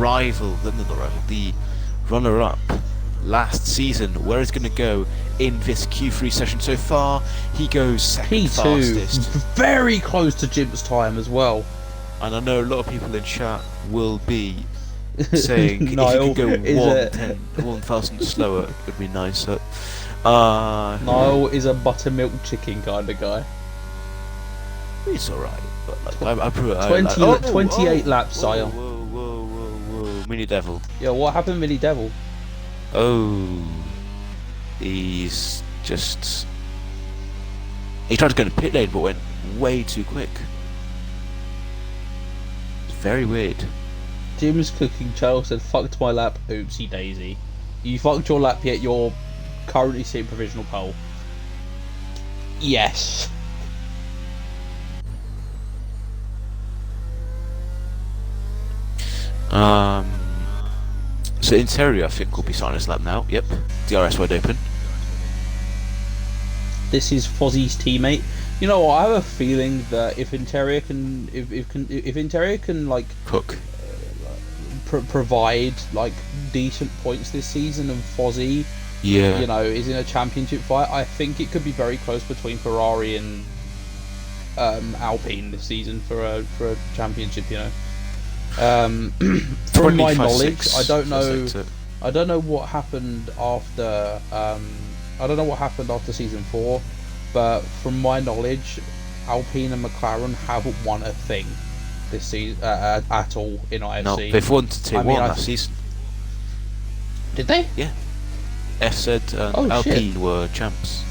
runner-up last season. Where is going to go in this Q3 session so far? He goes second P2, fastest. very close to Jim's time as well. And I know a lot of people in chat will be saying Niall, if you could go is 1,000 slower, it would be nicer. Niall is a buttermilk chicken kind of guy. It's alright, but like, I prove 28 laps, Sion. Whoa, Mini Devil. Yeah, what happened, Millie Devil? Oh, he's just. He tried to go in the pit lane, but went way too quick. It's very weird. Jim's cooking channel said, fucked my lap, oopsie daisy. You fucked your lap, yet you're currently sitting provisional pole. Yes. So Interior, I think, will be signing his lap now. Yep, DRS wide open. This is Fozzie's teammate. You know what? I have a feeling that if Interior can, if Interior can like Hook. provide like decent points this season, and Fozzie, Yeah. you know, is in a championship fight, I think it could be very close between Ferrari and Alpine this season for a championship. You know. From my knowledge, I don't know what happened after season 4, but from my knowledge, Alpine and McLaren haven't won a thing this season at all in IFC. No, they've won to Tier 1 last season. Did they? Yeah. FZ and Alpine were champs.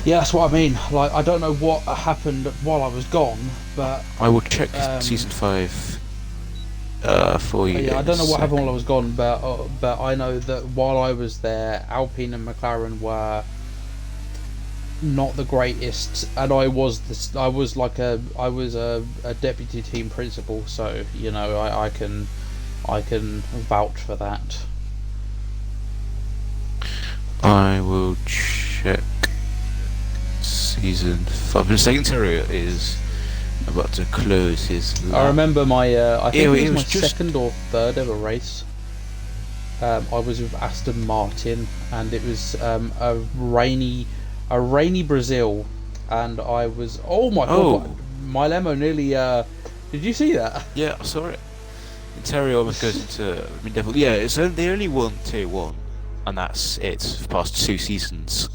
Yeah, that's what I mean. Like, I don't know what happened while I was gone, but I will check season 5 for you. Yeah, I don't know what happened while I was gone, but I know that while I was there, Alpine and McLaren were not the greatest, and I was a deputy team principal, so you know I can vouch for that. I will check season 5. The second Interior is about to close his lap. I remember my I think it was my just second or third ever race. I was with Aston Martin, and it was a rainy Brazil, and I was god, my lemo nearly did you see that? Yeah, I saw it. Interior almost goes into Devil. Yeah, they only won Tier 1, and that's it for the past 2 seasons.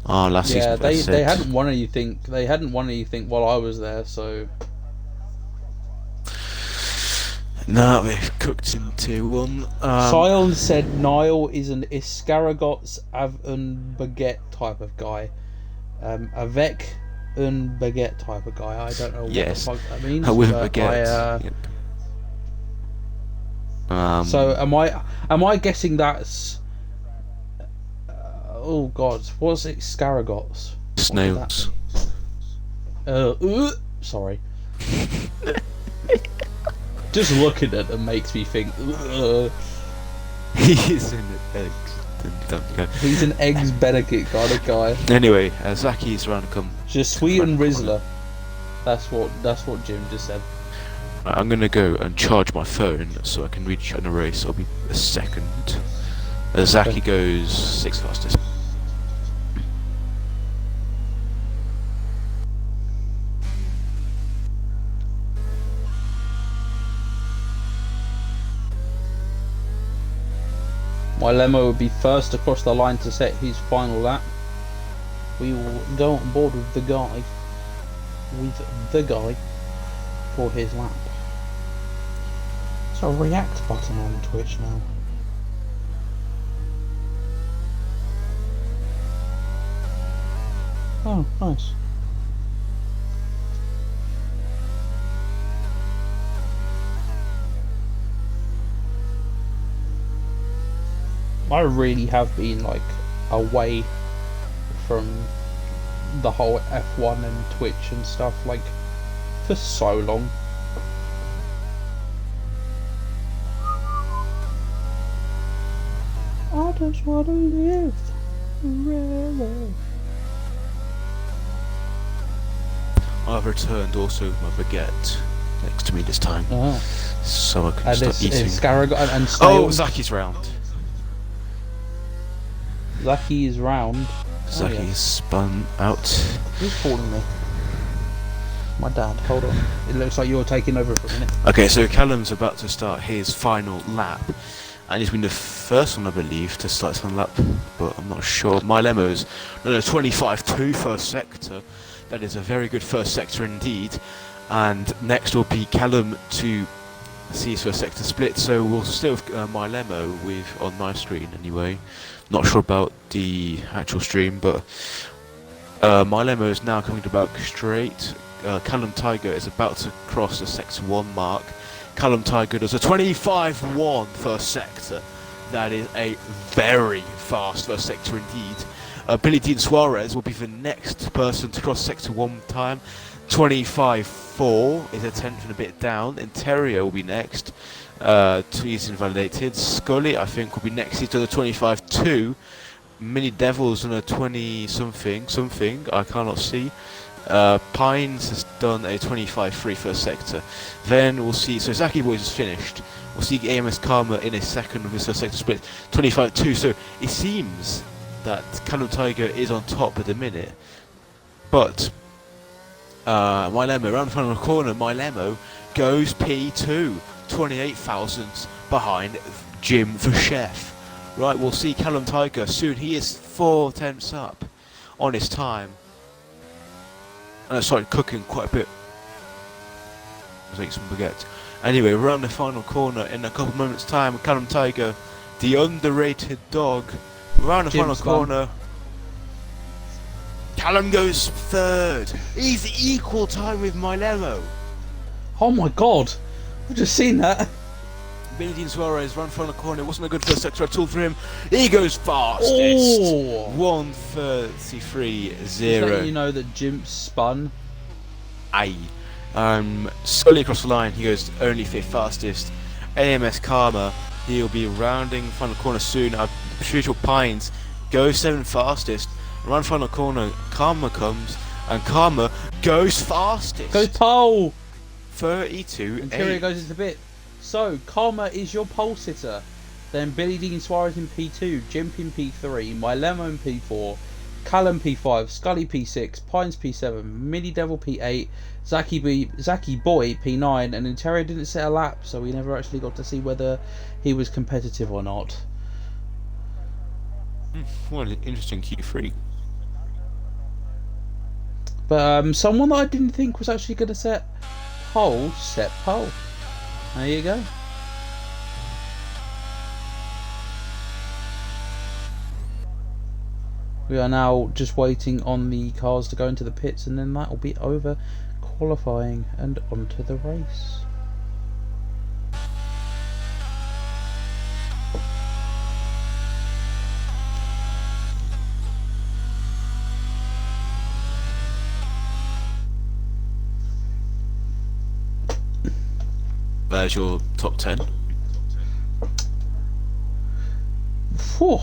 Last season. Yeah, they hadn't won anything. They hadn't won anything while I was there, so. No, they've cooked in Tier 1. Sion said Niall is an escargots un baguette type of guy. Avec un baguette type of guy. I don't know what the fuck that means. With baguette. Yep. So am I guessing that's oh god, what's it? Escargots? Snails. Sorry. Just looking at them makes me think. He's an eggs. He's an eggs Benedict kind of guy. Anyway, Zaki's around to come. Je suis un Rizzler. That's what Jim just said. Right, I'm gonna go and charge my phone so I can read chat in a race. I'll be a second. Zaki goes 6th fastest. My Lemo will be first across the line to set his final lap. We will go on board with the guy. For his lap. There's a react button on Twitch now. Oh, nice. I really have been like away from the whole F1 and Twitch and stuff like for so long. I just wanna live forever. I've returned also with my baguette next to me this time, Oh. so I can And start eating. Scarag and Oh, snail. Zaki's round. Zaki is round. Zaki yeah. is spun out. Who's calling me? My dad. Hold on. It looks like you're taking over for a minute. Okay, so Callum's about to start his final lap, and he's been the first one, I believe, to start his final lap, but I'm not sure. My Lemo's 25-2 first sector. That is a very good first sector indeed. And next will be Callum to see his first sector split. So we'll stay with my Lemo on my screen anyway. Not sure about the actual stream, but my Lemo is now coming to back straight. Callum Tiger is about to cross the sector 1 mark. Callum Tiger does a 25-1 first sector. That is a very fast first sector indeed. Billy Dean Suarez will be the next person to cross sector 1 time. 25-4 is a tenth and a bit down. Interior will be next. He's invalidated. Scully, I think, will be next. He's done a 25-2. Mini Devils on a 20-something. I cannot see. Pines has done a 25-3 first sector. Then we'll see. So Zaki Boys is finished. We'll see AMS Karma in a second of his first sector split. 25-2. So it seems that Callum Tiger is on top at the minute, but my Lemo around the final corner, my Lemo goes P2, 28 thousandths behind Jim the Chef. Right, we'll see Callum Tiger soon. He is 4 tenths up on his time, and I started cooking quite a bit. Let's make some baguette. Anyway, around the final corner in a couple moments' time, Callum Tiger, the underrated dog. Around the final corner, Callum goes third. He's equal time with my Lemo. Oh my god! I've just seen that. Billy Dean Suarez ran final corner. It wasn't a good first sector at all for him. He goes fastest. Oh. 1:33.0. You know that Jim spun. Aye. Scully across the line. He goes only 5th fastest. AMS Karma. He'll be rounding final corner soon. Spiritual Pines goes 7th fastest. Around final corner, Karma comes, and Karma goes fastest. Goes pole. 32. Interior goes into bit. So Karma is your pole sitter. Then Billy Dean Suarez in P2, Jim in P3, my Lemo in P4, Callum P5, Scully P6, Pines P7, Mini Devil P8, Zaki Boy P9, and Interior didn't set a lap, so we never actually got to see whether he was competitive or not. What an interesting Q3. But someone that I didn't think was actually going to set pole. There you go. We are now just waiting on the cars to go into the pits, and then that will be over qualifying and onto the race. There's your top 10. Whew,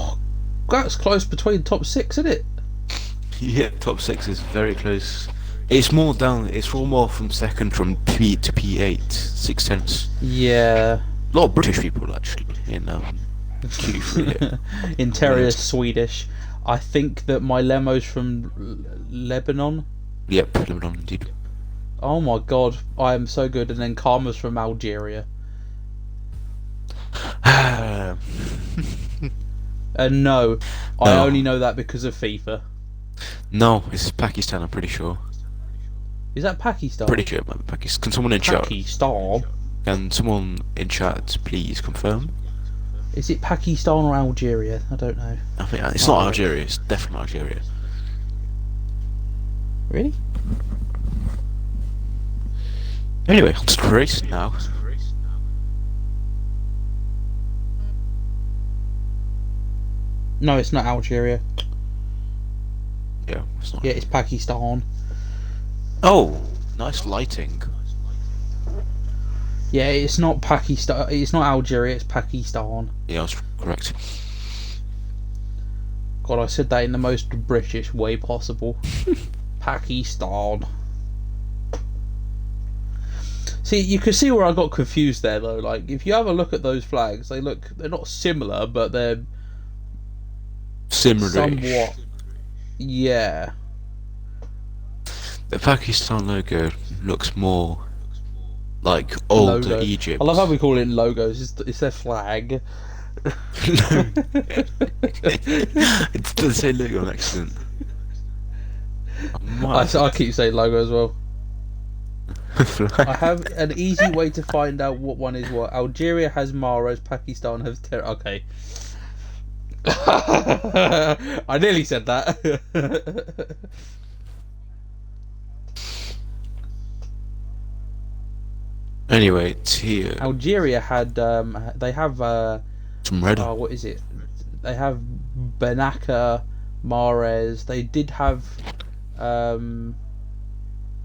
that's close between top 6, isn't it? Yeah, top 6 is very close. It's more down. It's more from second from P to P8, 6 tenths. Yeah. A lot of British people actually in Q3. Interior Swedish. I think that my Lemo's from Lebanon. Yep, Lebanon indeed. Oh my god, I am so good. And then Karma's from Algeria. No, I No. only know that because of FIFA. No, it's Pakistan, I'm pretty sure. Is that Pakistan? Pretty sure it might be Pakistan. Can someone in chat? Pakistan? Can someone in chat please confirm? Is it Pakistan or Algeria? I don't know. I think it's not Algeria. It's definitely Algeria. Really? Anyway, on to the race now. No, it's not Algeria. Yeah, it's not. Yeah, it's Pakistan. Oh, nice lighting. Yeah, it's not Pakistan. It's not Algeria. It's Pakistan. Yeah, I was correct. God, I said that in the most British way possible. Pakistan. See, you can see where I got confused there, though. Like, if you have a look at those flags, they're not similar, but they're Similar. somewhat. Yeah. The Pakistan logo looks more like older Logo. Egypt. I love how we call it logos. It's their flag. It doesn't say logo on accident. I keep saying logo as well. I have an easy way to find out what one is what. Algeria has Maros, Pakistan has Okay. I nearly said that. Anyway, it's here. Algeria had they have Some red. what is it? They have Benaka, Mahrez. They did have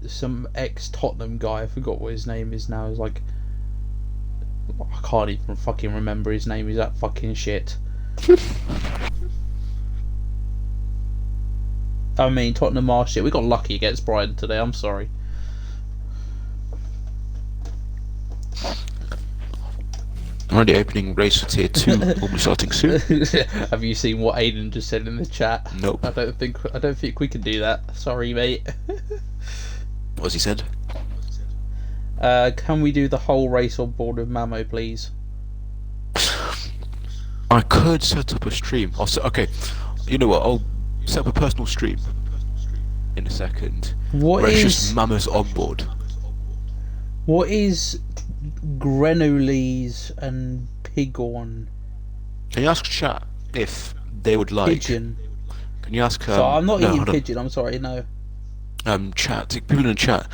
some ex-Tottenham guy. I forgot what his name is now. It's like I can't even fucking remember his name. He's that fucking shit. I mean, Tottenham are shit. We got lucky against Brighton today. I'm sorry. I'm already opening race for tier 2. We'll be starting soon. Have you seen what Aiden just said in the chat? Nope. I don't think we can do that. Sorry, mate. What's he said? Can we do the whole race on board with Mamo, please? I could set up a stream. Okay, you know what? I'll set up a personal stream in a second. What where it's is just Mama's on board. what is Grenouilles and Pigorn? Can you ask chat if they would like? Pigeon. Can you ask? So I'm not no, eating hold on. pigeon. I'm sorry, no. Chat. People in the chat.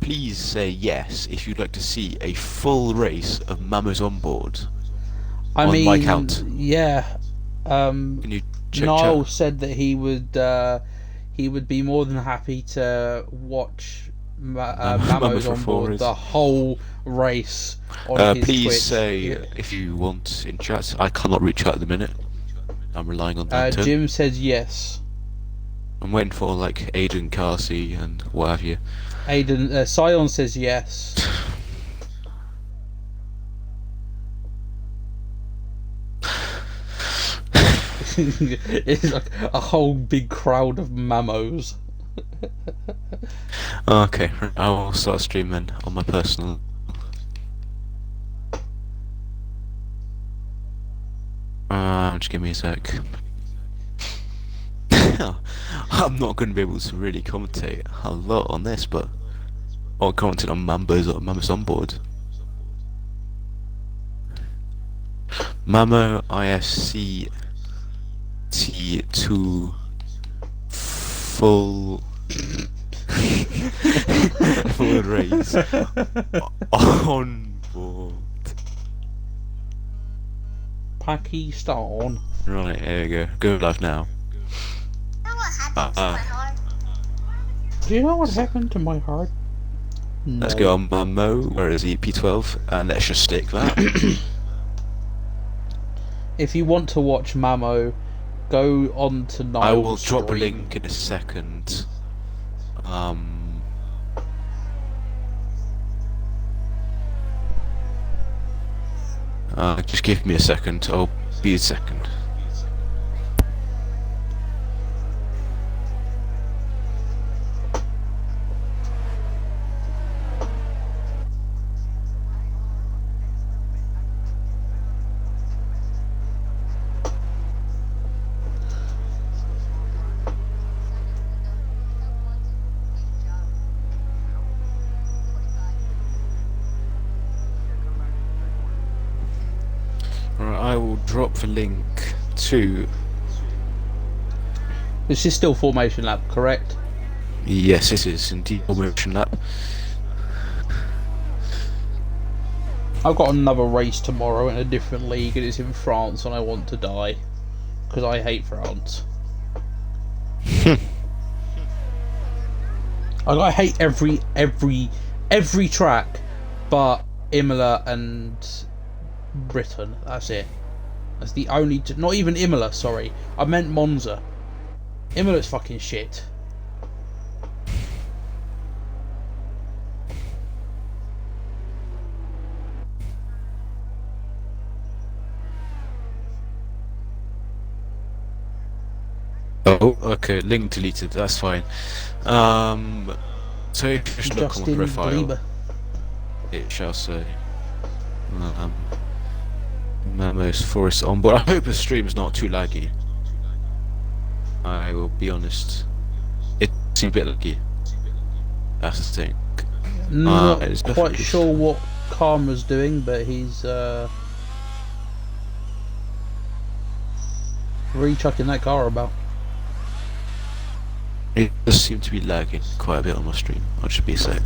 Please say yes if you'd like to see a full race of Mama's on board. I On mean, my count. yeah. Can you check Niall chat? said that he would be more than happy to watch Mamo's on board race. the whole race on his Please Twitch. say if you want in chat. I cannot reach out at the minute. I'm relying on that. Jim says yes. I'm waiting for like Aiden, Carsey, and what have you. Aiden, Sion says yes. It's like a whole big crowd of Mamos. Okay, I will start streaming on my personal. Just give me a sec. I'm not going to be able to really commentate a lot on this, but I'll commentate on Mammo's on board. Mammo IFC T2 full full race on board. Pakistan. Right, here we go. Go live now. Do you know what happened to my heart? No. Let's go on Mammo, where is he? P12, and let's just stick that. If you want to watch Mamo, go on to Niall's I will drop a stream. link in a second. Just give me a second. I'll be a second. drop the link to. This is still Formation Lab, correct? Yes, this is indeed Formation Lab. I've got another race tomorrow in a different league, and it's in France, and I want to die because I hate France. I hate every track, but Imola and Britain. That's it. That's the only. Not even Imola. Sorry, I meant Monza. Imola's fucking shit. Oh, okay. Link deleted. That's fine. So if you just look on my Justin profile, Bieber. it shall say Mamos Forest on board. I hope the stream's not too laggy. I will be honest. It seems a bit laggy. That's the thing. Not it's quite definitely- sure what Karma's doing, but he's re-chucking that car about. It does seem to be lagging quite a bit on my stream. I'll just be a sec.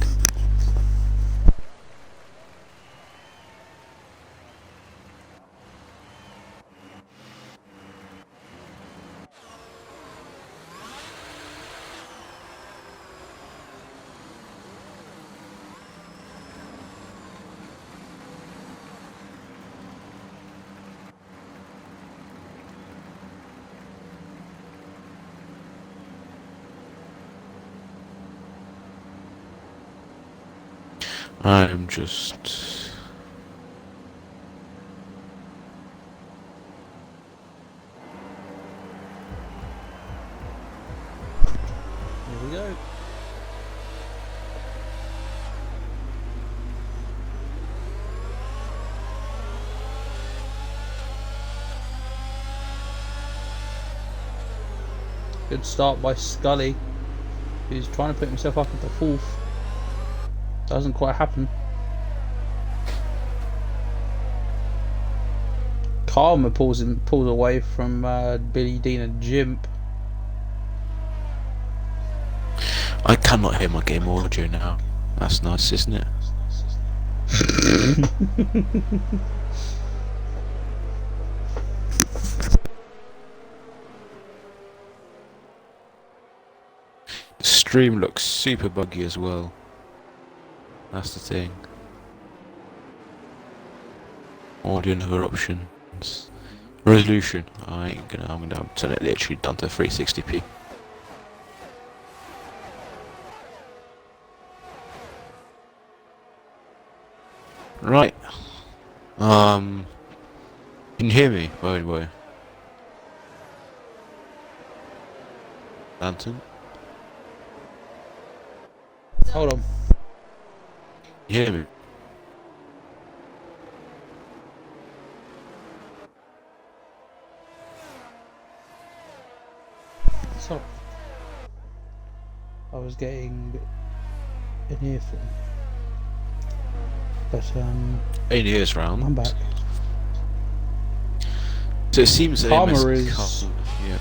I'm just... Here we go. Good start by Scully, who's trying to put himself up at the fourth. Doesn't quite happen. Karma pulls away from Billy Dean and Jimp. I cannot hear my game audio now. That's nice, isn't it? The stream looks super buggy as well. That's the thing. Audio and other options. Resolution. I'm gonna turn it literally down to 360p. Right. Can you hear me, by the way? Lantern? Hold on. You hear me? So, I was getting an earphone, but 8 years round. I'm back. So it seems that Karma MS is- yeah.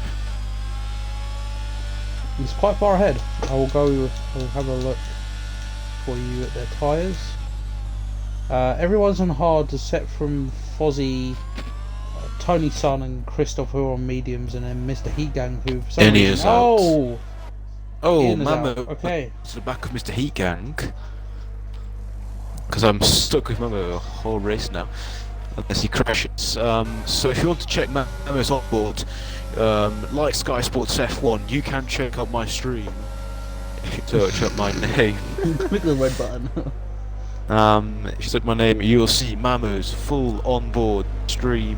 He's quite far ahead. I will go. I'll have a look for you at their tyres. Everyone's on hard except from Fozzie, Tony Sun, and Christoph, who are on mediums, and then Mr. Heat Gang, who for some Ian reason. is out. Oh, Oh, Ian is Mamo. out. Okay. To the back of Mr. Heat Gang. Because I'm stuck with Mamo the whole race now. Unless he crashes. So if you want to check Mamo's on board, like Sky Sports F1, you can check out my stream. If you search up my name. Click the red button. If you search my name, you'll see Mamo's full on-board stream.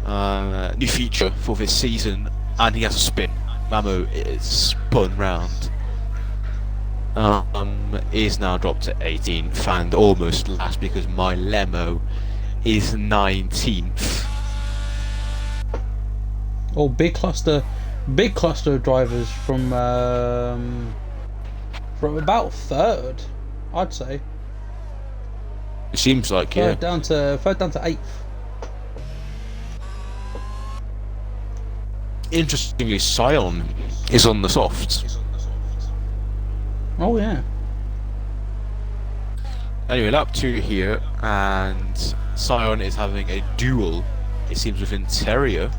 New feature for this season, and he has a spin. Mamo is spun round. Is now dropped to 18th and almost last because my Lemo is 19th. Oh, big cluster of drivers from about third, I'd say. It seems like, yeah. Third down to eighth. Interestingly, Sion is on the softs. Oh yeah. Anyway, lap 2 here, and Sion is having a duel, it seems, with Interior.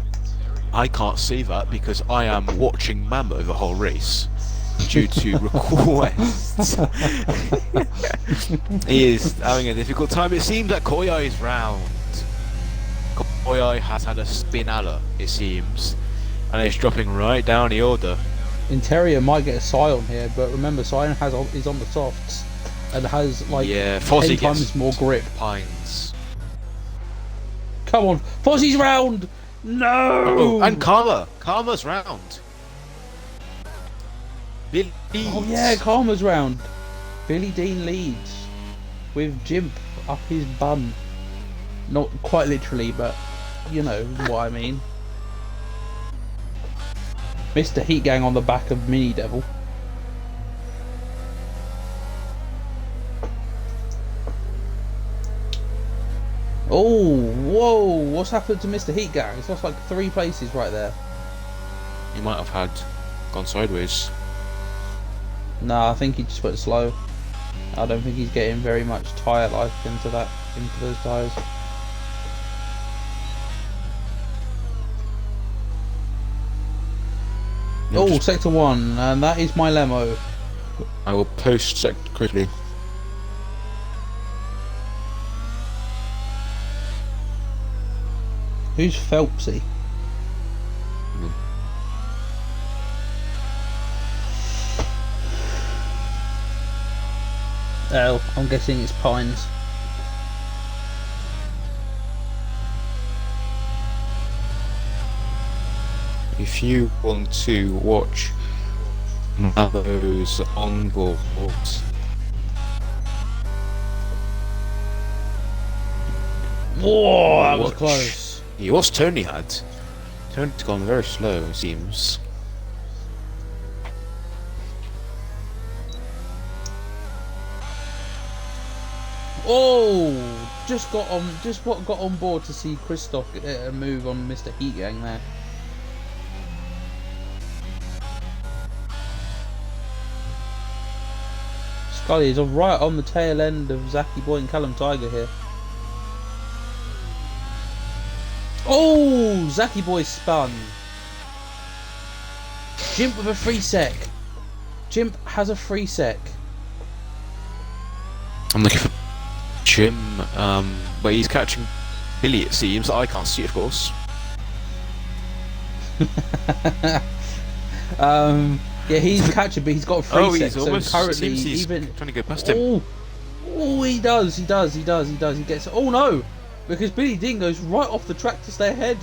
I can't see that because I am watching Mamo the whole race due to requests. He is having a difficult time. It seems that Koyai is round. Koyai has had a spinalla, it seems, and it's dropping right down the order. Interior might get a Scion here, but remember, Scion is on the softs and has like 10 times more grip. Pines. Come on, Fozzie's round! No! Oh, and Karma's round. Billy leads. Oh yeah, Karma's round. Billy Dean leads with Jimp up his bum. Not quite literally, but you know what I mean. Mr. Heat Gang on the back of Mini Devil. Oh, whoa, what's happened to Mr. Heat Gang? It's lost like 3 places right there. He might have gone sideways. Nah, I think he just went slow. I don't think he's getting very much tyre life into those tyres. Oh, sector 1, and that is my Lemo. I will post sector quickly. Who's Phelpsy? Oh, I'm guessing it's Pines. If you want to watch Mamo's onboard, Whoa, that was close. He was Tony had. Tony's gone very slow, it seems. Oh, just got on board to see Christoph get a move on Mr. Heat Gang there. Scully is right on the tail end of Zaki Boy and Callum Tiger here. Oh, Zaki Boy spun. Jimp with a free sec. Jimp has a free sec. I'm looking for Jim, but he's catching Billy, it seems. I can't see it, of course. Yeah, he's catching, but he's got a free sec. He's almost, so currently, he's even trying to go past him. Oh, he does. He gets. Oh no, because Billy Dean goes right off the track to stay ahead.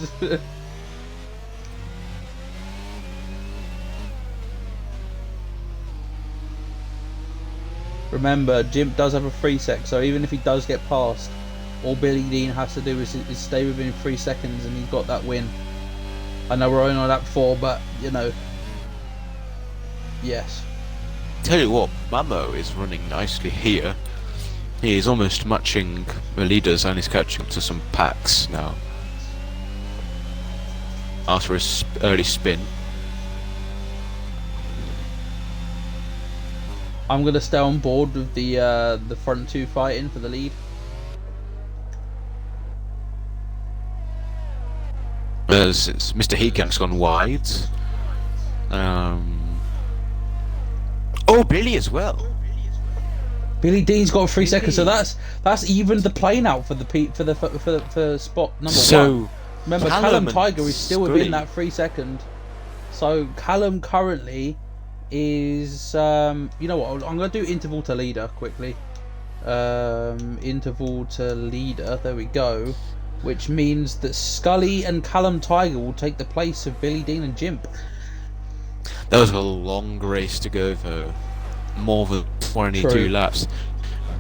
Remember, Jimp does have a free sec, so even if he does get past, all Billy Dean has to do is stay within 3 seconds, and he's got that win. I know we're only on lap 4, but you know, yes. Tell you what, Mamo is running nicely here. He is almost matching the leaders, and he's catching to some packs now. After his early spin. I'm gonna stay on board with the front 2 fighting for the lead. As Mr. Heatgang's gone wide. Oh, Billy as well. Billy Dean's got 3 seconds, so that's even the plane out for for spot number 1. Remember, Callum Tiger is still within that 3 second. So Callum currently is you know what? I'm gonna do interval to leader quickly. Interval to leader. There we go. Which means that Scully and Callum Tiger will take the place of Billy Dean and Jimp. That was a long race to go though. More than 22 laps.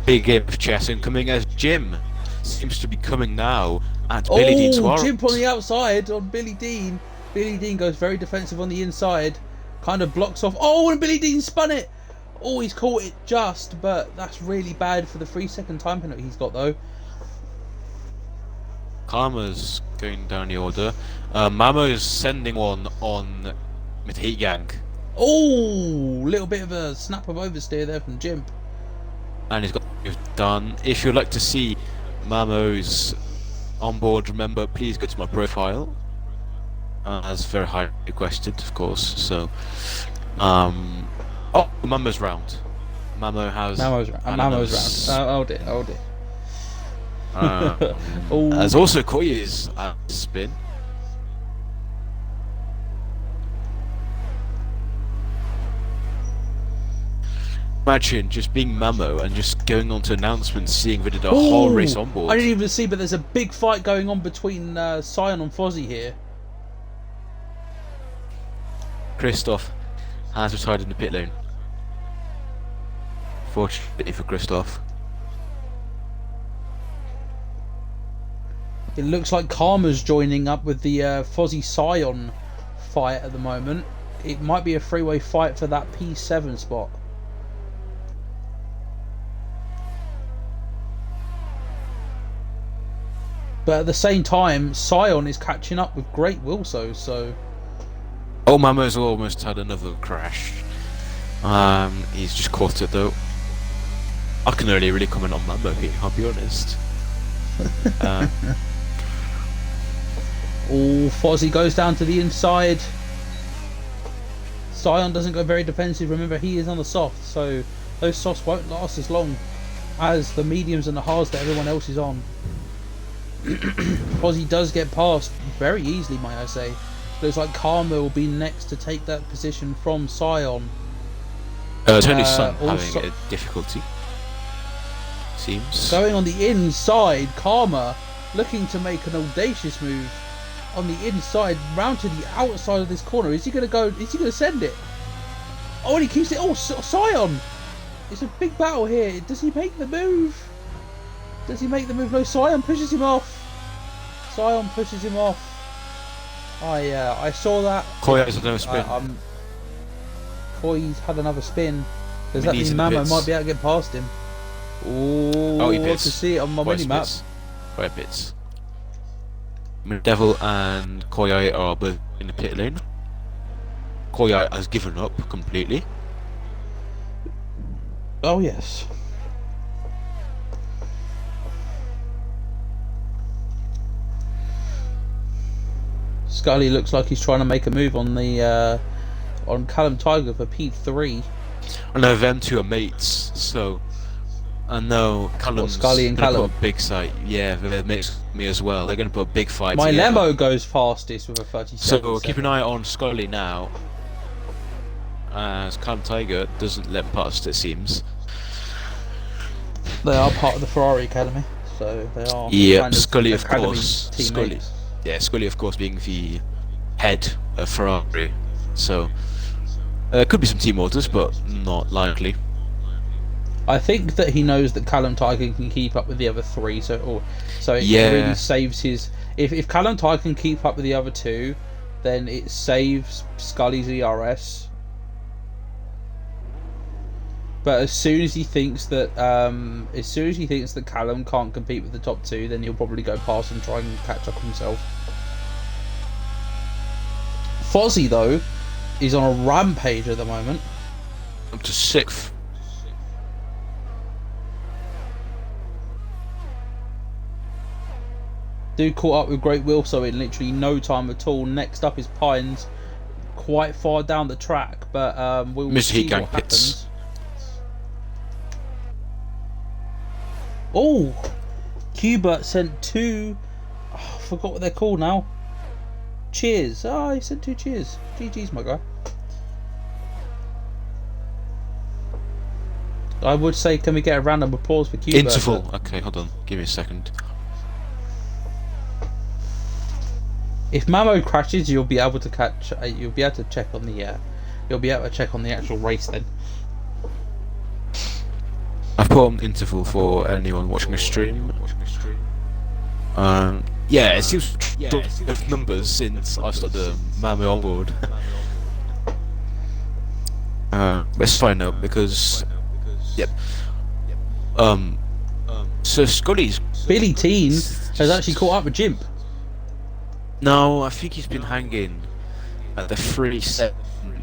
Big game of chess incoming as Jim seems to be coming now at Billy Dean Suarez. Jimp on the outside on Billy Dean. Billy Dean goes very defensive on the inside. Kind of blocks off. Oh, and Billy Dean spun it. Oh, he's caught it just, but that's really bad for the 3 second time penalty he's got though. Karma's going down the order. Mamo's sending one on with Heat Gang. Oh, little bit of a snap of oversteer there from Jimp. And he's got it done. If you'd like to see Mamo's onboard, remember, please go to my profile. That's very highly requested, of course. So, oh, Mamo's round. Mamo's round. Oh dear. Oh. As also Koya's spin. Imagine just being Mamo and just going on to announcements, seeing that the whole race on board. I didn't even see, but there's a big fight going on between Sion and Fozzie here. Christoph has retired in the pit lane. Fortunately for Christoph. It looks like Karma's joining up with the Fozzie Sion fight at the moment. It might be a three-way fight for that P7 spot. But at the same time, Sion is catching up with Great Wilso, so... Oh, Mamo's almost had another crash. He's just caught it though. I can only really comment on Mamo here, I'll be honest. Oh, Fozzie goes down to the inside. Sion doesn't go very defensive. Remember, he is on the soft, so those softs won't last as long as the mediums and the hards that everyone else is on. Fozzie does get past very easily, might I say. Looks like Karma will be next to take that position from Sion. Tony's son having a difficulty. Seems. Going on the inside, Karma looking to make an audacious move on the inside, round to the outside of this corner. Is he going to go? Is he going to send it? Oh, and he keeps it. Oh, Sion! It's a big battle here. Does he make the move? Does he make the move? No, Sion pushes him off. Sion pushes him off. I saw that. Koya has another spin. Koya's had another spin. Does that mean Mamo might be able to get past him? Oh, he I pits. can see it on my mini map. Where pits? Devil and Koya are both in the pit lane. Koya has given up completely. Oh yes. Scully looks like he's trying to make a move on the on Callum Tiger for P3. I know them two are mates, so I know Callum's Scully and Callum? put a big fight. Yeah, they're mates with me as well. They're going to put a big fight. My together. Lemo goes fastest with a 37. So keep an eye on Scully now, as Callum Tiger doesn't let him past. It seems. They are part of the Ferrari Academy, so they are. Yeah, kind Scully of Academy course. teammates. Scully of course being the head of Ferrari. So could be some team orders, but not likely. I think that he knows that Callum Tiger can keep up with the other three, so it really saves his. If Callum Tiger can keep up with the other two, then it saves Scully's ERS. But as soon as he thinks that Callum can't compete with the top two, then he'll probably go past and try and catch up himself. Fozzie though is on a rampage at the moment. Up to 6th. Dude caught up with Great Wilso in literally no time at all. Next up is Pines, quite far down the track, but we'll see what happens. Oh, Cuba sent two. Oh, I forgot what they're called now. Cheers. Oh, he sent 2 cheers. GG's, my guy. I would say, can we get a round of applause for Cuba? Interval. Okay, hold on. Give me a second. If Mamo crashes, you'll be able to catch. You'll be able to check on the. You'll be able to check on the actual race then. I've put on interval for anyone watching a stream. Yeah, it seems of numbers since I started the Mamo on board. But it's fine now because, yep. So Scully's Billy Teen has actually caught up with Jimp. No, I think he's been hanging at the 3-7,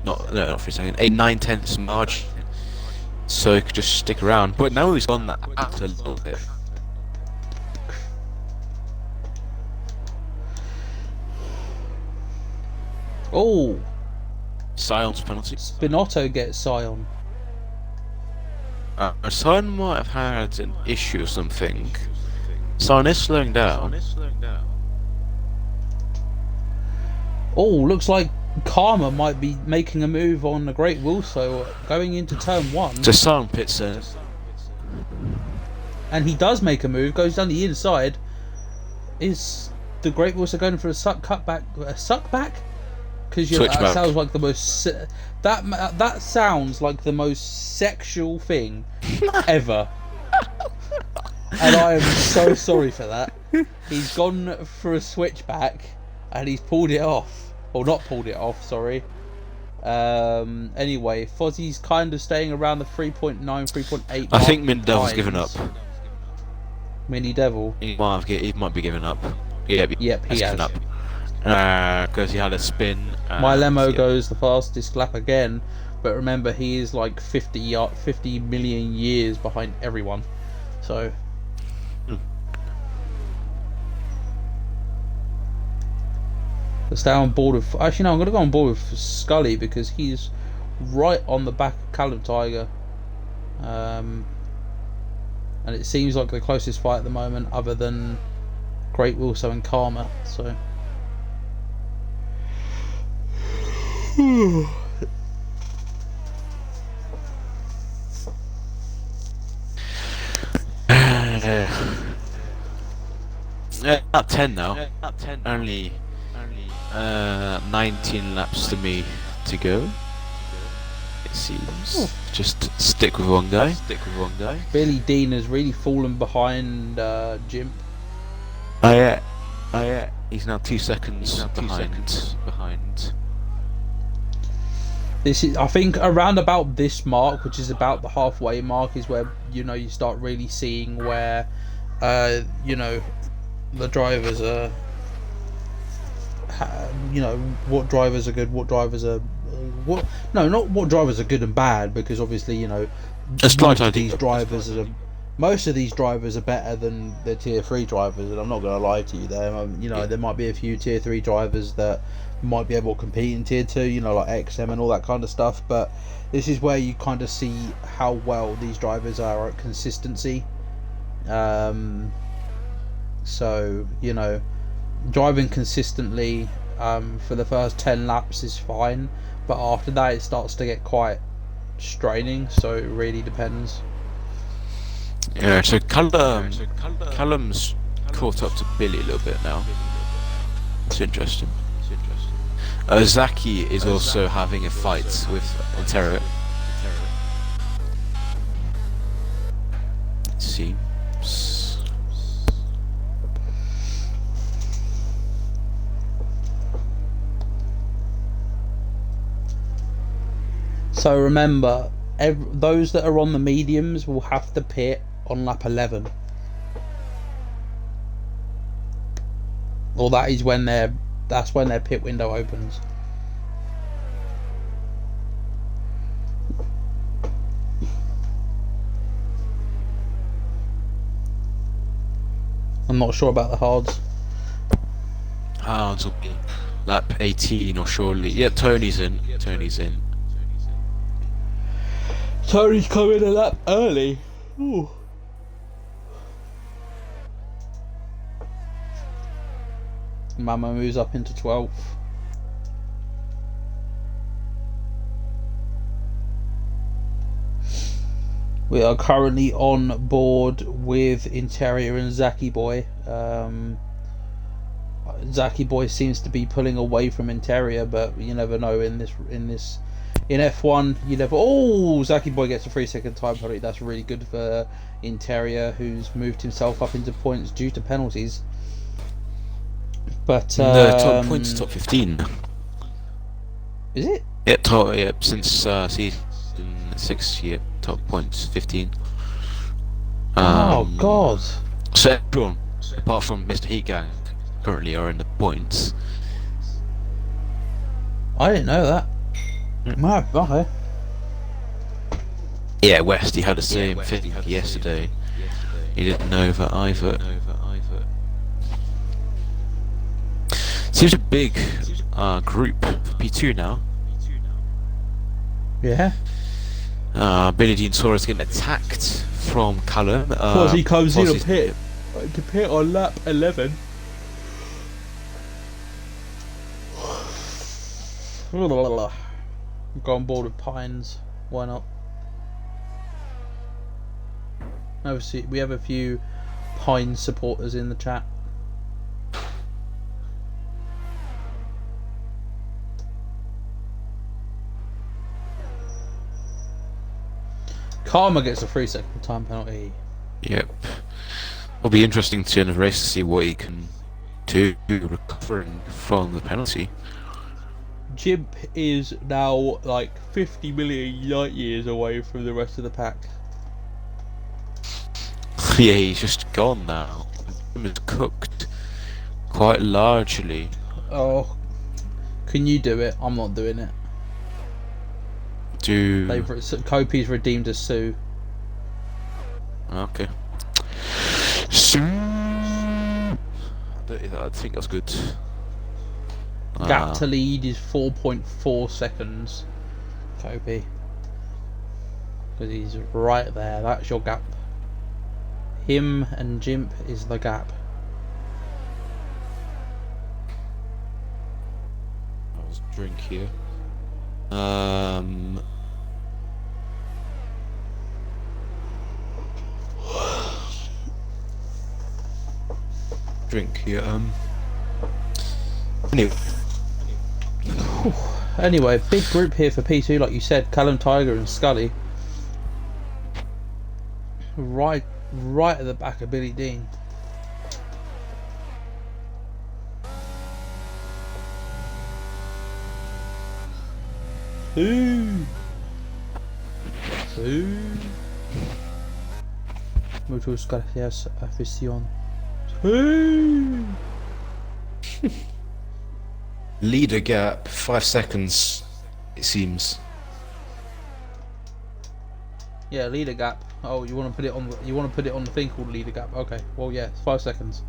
not 3-second, 8-9 tenths margin, so he could just stick around. But now he's gone that out a little bit. Oh, Sion's penalty. Spinotto gets Sion. Sion might have had an issue or something. Sion is slowing down. Oh, looks like Karma might be making a move on the Great Wilso going into turn 1. So Sion pits in. And he does make a move, goes down the inside. Is the Great Wilso going for a suck cutback? A suck back? Because that sounds like the most that sounds like the most sexual thing ever. And I am so sorry for that. He's gone for a switchback and he's pulled it off. Or not pulled it off, sorry. Anyway, Fozzie's kind of staying around the 3.9, 3.8 I think Mini Devil's given up. Mini Devil? He might be giving up. Yep, he has. Given up. Because he had a spin. My Lemo goes the fastest lap again, but remember he is like 50 million years behind everyone. So... Let's stay on board with... Actually, no, I'm going to go on board with Scully because he's right on the back of Callum Tiger. And it seems like the closest fight at the moment other than Great Wilso and Karma. So... Up 10 now. Only 19 laps to me to go. It seems. Just stick with one guy. Billy Dean has really fallen behind Jimp. Oh yeah. He's now 2 seconds behind. This is, I think, around about this mark, which is about the halfway mark, is where you start really seeing where the drivers are. What drivers are good, what drivers are not what drivers are good and bad, because obviously most of these drivers are better than the tier 3 drivers, and I'm not going to lie to you there. There might be a few tier 3 drivers that might be able to compete in tier 2, like XM and all that kind of stuff, but this is where you kind of see how well these drivers are at consistency. Driving consistently for the first 10 laps is fine, but after that it starts to get quite straining, so it really depends. Yeah, so Callum's caught up to Billy a little bit now. It's interesting. Zaki is also having a fight with Ontario. It seems. So remember, those that are on the mediums will have to pit on lap 11. Or that's when their pit window opens. I'm not sure about the hards. Hards will be lap 18 or surely. Yeah, Tony's in. Tony's coming a lap early. Ooh. Mama moves up into 12th. We are currently on board with Interior and Zaki Boy. Zaki Boy seems to be pulling away from Interior, but you never know in F1. You never. Oh, Zaki Boy gets a 3-second time penalty. That's really good for Interior, who's moved himself up into points due to penalties. But the top points, top 15. Is it? Yeah, since season 6, top points 15. Oh God! So apart from Mr. Heatgang, currently are in the points. I didn't know that. No, okay. Yeah, West, he had the same thing yesterday. He didn't know that either. Seems a big group for P2 now. Yeah. Billy Dean Soros getting attacked from Callum. Because he comes in a Fozzie's- pit. To pit on lap 11. Go on board with Pines. Why not? Obviously, we have a few Pines supporters in the chat. Karma gets a 3-second time penalty. Yep. It'll be interesting to end the race to see what he can do recovering from the penalty. Jimp is now like 50 million light years away from the rest of the pack. Yeah, he's just gone now. Him is cooked quite largely. Oh, can you do it? I'm not doing it. Kopi's redeemed a Sue. Okay. So, I think that's good. Gap to lead is 4.4 seconds. Kopi. Because he's right there. That's your gap. Him and Jimp is the gap. I was drink here. Drink here. Anyway. Anyway, big group here for P2, like you said. Callum, Tiger, and Scully. Right at the back of Billy Dean. Muchas gracias, afición. Leader gap, 5 seconds, it seems. Yeah, leader gap. Oh, you want to put it on? You want to put it on the thing called leader gap? Okay. Well, yeah, it's 5 seconds.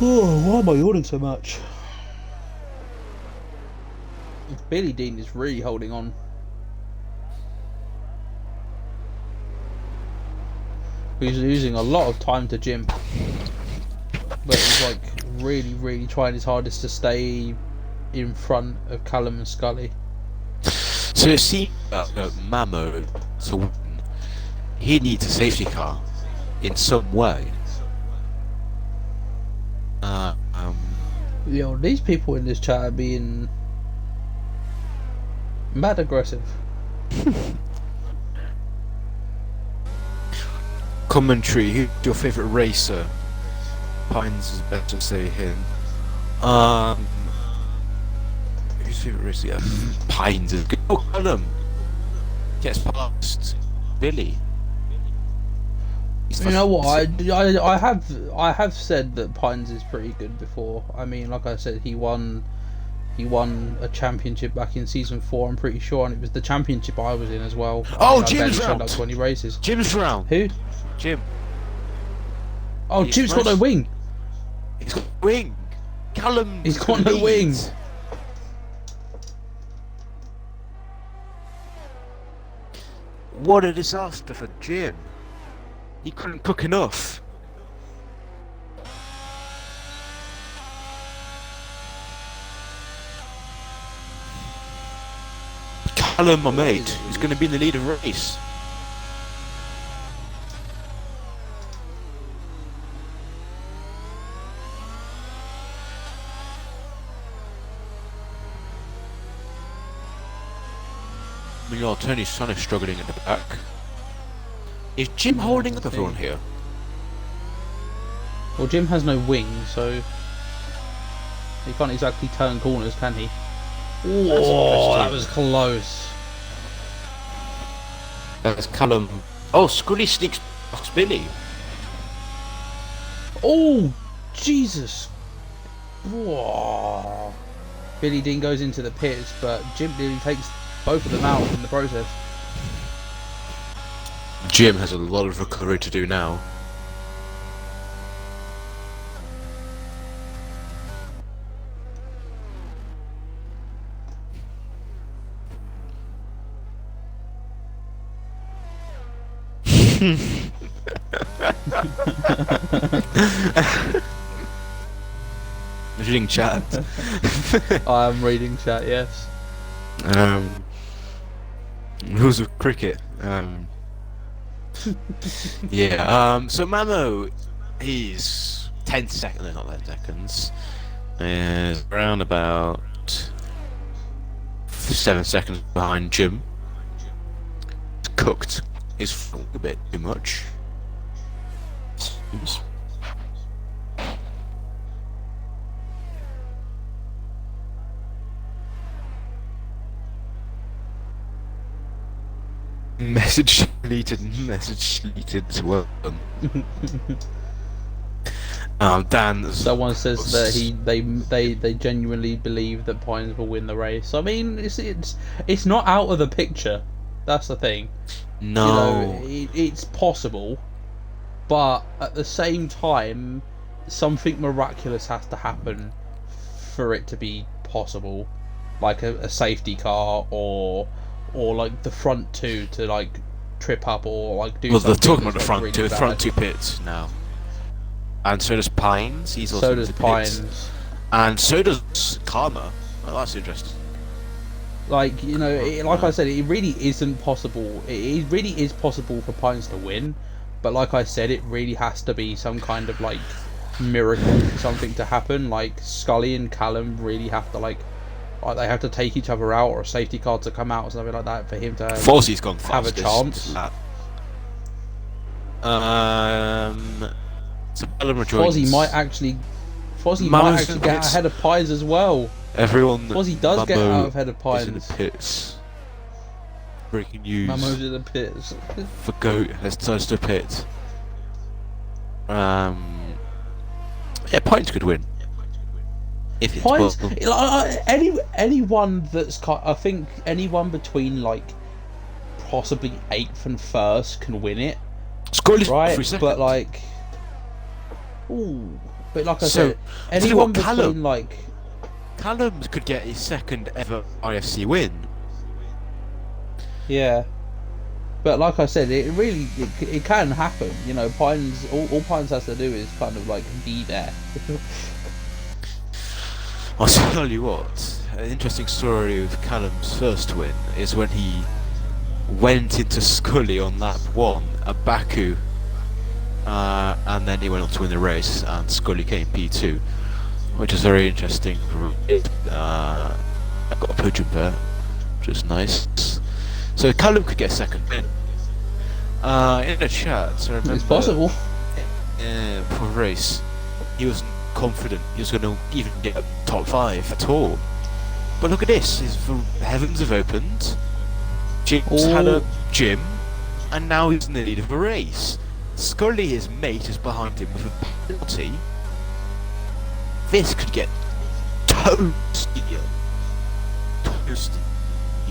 Oh, why am I yawning so much? Billy Dean is really holding on. He's losing a lot of time to Jim, but he's like really trying his hardest to stay in front of Callum and Scully. So it seems that Mamo, to win, he needs a safety car in some way. Yo, these people in this chat are being mad aggressive. Commentary, who's your favourite racer? Pines is better to say him. Who's favourite racer? Yeah, Pines is good. Oh, Callum gets past Billy. You know what? I have said that Pines is pretty good before. I mean, like I said, he won a championship back in season 4. I'm pretty sure, and it was the championship I was in as well. Oh, I Jim's showed round. like 20 races. Jim's round. Who? Jim. Oh, He's Jim's got no smashed. wing. He's got a wing. Callum. He's got no wings. What a disaster for Jim. He couldn't cook enough. Callum, my mate, is going to be in the lead of the race. Meanwhile, Tony's son is struggling at the back. Is Jim holding up everyone here? Well, Jim has no wing, so He can't exactly turn corners, can he? Oh, that was close. That's Callum. Oh, Scully sneaks past Billy. Oh, Jesus. Whoa. Billy Dean goes into the pits, but Jim nearly takes both of them out in the process. Jim has a lot of recovery to do now. Reading chat. I am reading chat, yes. Rules of cricket. Yeah. So Mamo, he's 10 seconds. No, not 10 seconds. Is around about 7 seconds behind Jim. He's cooked. He's a bit too much. Oops. Message deleted. Message deleted as well. Dan. Someone says that they genuinely believe that Pines will win the race. I mean, it's not out of the picture. That's the thing. No. You know, it's possible, but at the same time, something miraculous has to happen for it to be possible, like a safety car or like the front two to like trip up or like do. Well, they're something talking about the that's, front like, two, really the front bad. two pits now, and so does Pines. He's also So in does the pits. Pines. And so does Karma. Oh, that's interesting. Like, you know, like I said, it really isn't possible. It really is possible for Pines to win, but like I said, it really has to be some kind of like miracle for something to happen. Like Scully and Callum really have to like they have to take each other out, or a safety car to come out or something like that for him to Fozzie's gone have a fastest. chance. So Callum rejoins. Fozzie might actually get ahead of Pines as well. Everyone. Fozzie does get Mamo out ahead of is Pines. in the pits. Breaking news. Mamo's in the pits. For Goat has touched the pit. Yeah, Pines could win. If it's Pines, possible. anyone that's I think anyone between like possibly 8th and 1st can win it, Scoreless right? 3 seconds. But like, but like I So, said, tell you anyone what, between Callum- like, Callum could get his second ever IFC win. yeah. But like I said, it can happen. You know, Pines. All Pines has to do is kind of like be there. I'll tell you what, an interesting story with Callum's first win is when he went into Scully on lap 1 at Baku, and then he went on to win the race, and Scully came P2, which is very interesting. I got a podium there, which is nice. So Callum could get a second win. In the chat, I remember... It's possible. For a race, he wasn't confident he was going to even get top 5 at all. But look at this, the heavens have opened, Jim's had a gym, and now he's in the lead of a race. Scully, his mate, is behind him with a penalty. This could get toasty. Toasty.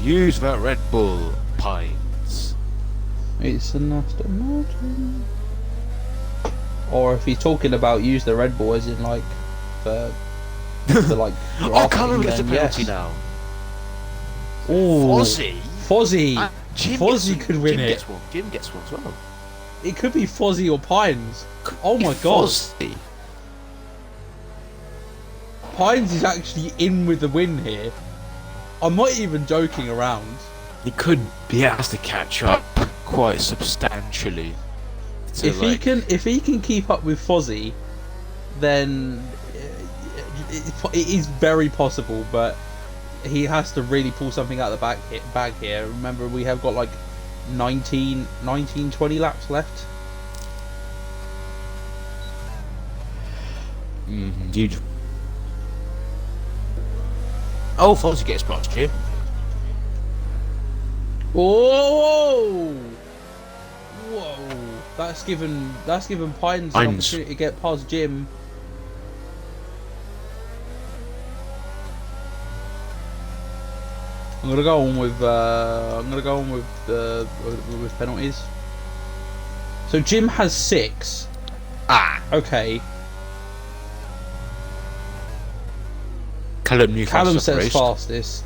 Use that Red Bull, Pines. It's an Aston Martin. Or if he's talking about use the Red Bull as in like the like. Oh, Callum gets a then penalty yes. now. Ooh. Fozzie. Fozzie. Jim Fozzie gets, could win Jim it. Gets one. Jim gets one as well. It could be Fozzie or Pines. Oh my god. Fozzie. Pines is actually in with the win here. I'm not even joking around. He has to catch up quite substantially. So If he can keep up with Fozzie, then it is very possible. But he has to really pull something out of the bag here. Remember, we have got like 19, 20 laps left. Indeed. Oh, Fozzie gets past you. Whoa! Whoa! That's given Pines an Pines. opportunity to get past Jim. I'm gonna go on with with penalties. So Jim has 6. Ah. Okay. Callum Newcastle Callum sets race. fastest.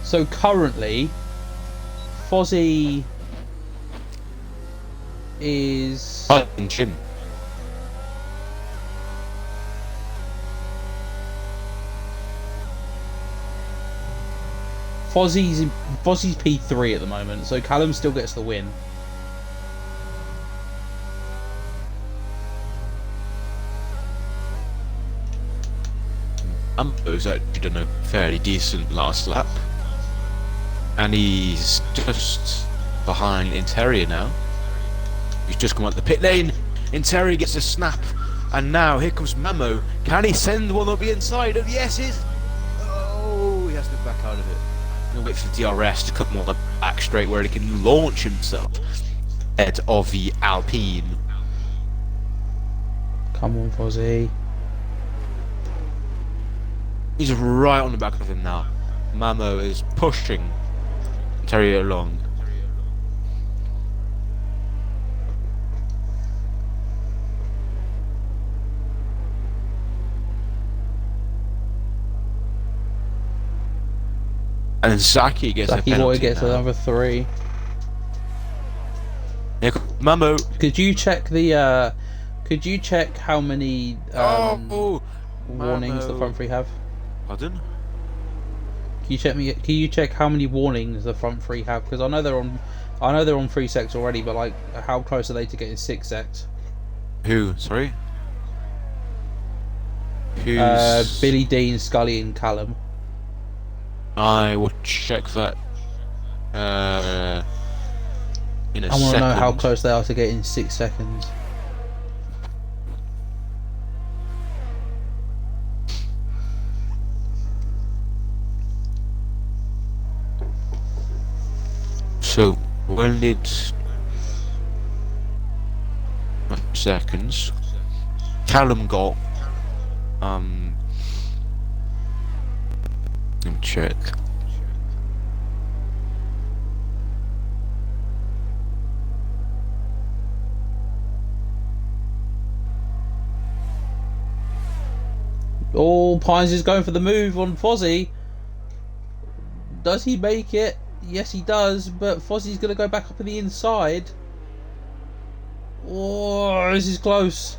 So currently, Fozzie is And Jim. Fozzie's P3 at the moment, so Callum still gets the win. Ambo's actually done a fairly decent last lap. And he's just behind Interior now. He's just come out the pit lane. Interior gets a snap. And now here comes Mamo. Can he send one up the inside of Yes's? Oh, he has to back out of it. He'll wait for DRS to come on the back straight where he can launch himself ahead of the Alpine. Come on, Fozzie. He's right on the back of him now. Mamo is pushing Interior along. And Zaki gets a Zaki penalty Boy gets now. another 3. Here comes Mamo. Could you check the? Could you check how many warnings the Mamo. front 3 have? Pardon? Can you check how many warnings the front 3 have? Because I know they're on 3 secs already, but like, how close are they to getting 6 secs? Who? Sorry? Who's... Billy, Dean, Scully, and Callum. I will check that in a I want to second. know how close they are to getting 6 seconds. So, when did... seconds. Callum got... let me check. Oh, Pines is going for the move on Fozzie. Does he make it? Yes, he does, but Fozzie's going to go back up on the inside. Oh, this is close.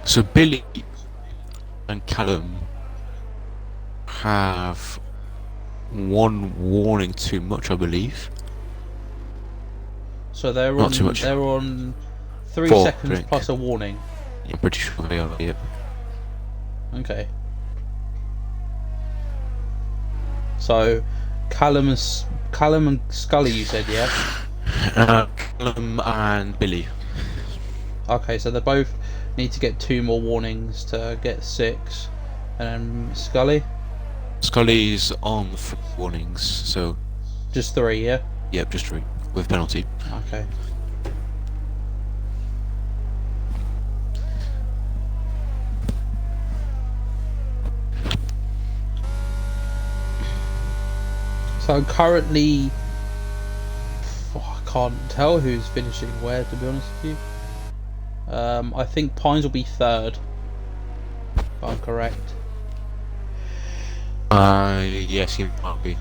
So Billy and Callum have 1 warning too much, I believe. So they're Not on, too much. they're on 3 4, seconds drink. plus a warning. I'm pretty sure they are, yep. Okay. So Callum and Scully, you said, yeah? Callum and Billy. Okay, so they both need to get 2 more warnings to get 6. And then Scully? Scully's on 3 warnings, so Just 3, yeah? yep, just 3 with penalty. Okay. So currently, I can't tell who's finishing where, to be honest with you. I think Pines will be 3rd, if I'm correct. Yes, he might be.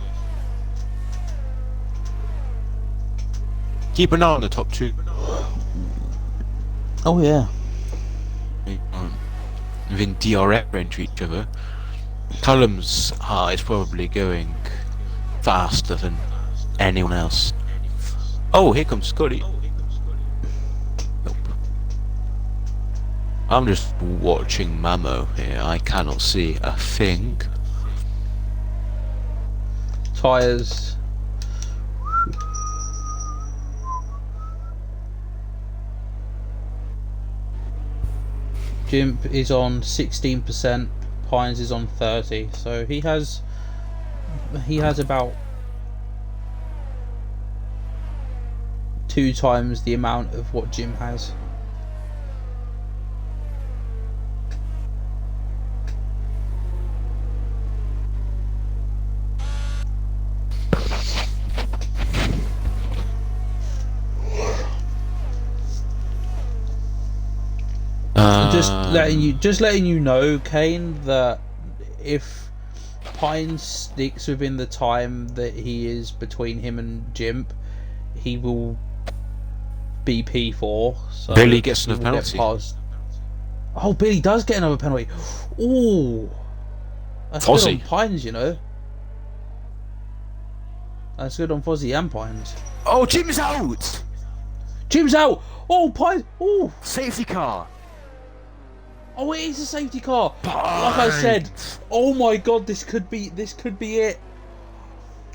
Keep an eye on the top 2. Oh yeah. Within DRS range to each other. Callum's heart is probably going faster than anyone else. Oh, here comes Scotty. Nope. I'm just watching Mamo here. I cannot see a thing. Tyres. Jimp is on 16%. Pines is on 30. So he has about 2 times the amount of what Jim has. Just letting you know, Kane, that if Pine sticks within the time that he is between him and Jimp, he will be P4. So Billy gets another penalty. Oh, Billy does get another penalty. Ooh, that's good on Pines, you know. That's good on Fozzie and Pines. Oh, Jim's out! Jim's out! Oh, Pines! Oh! Safety car! Oh, it is a safety car. Pines. Like I said, oh my god, this could be it.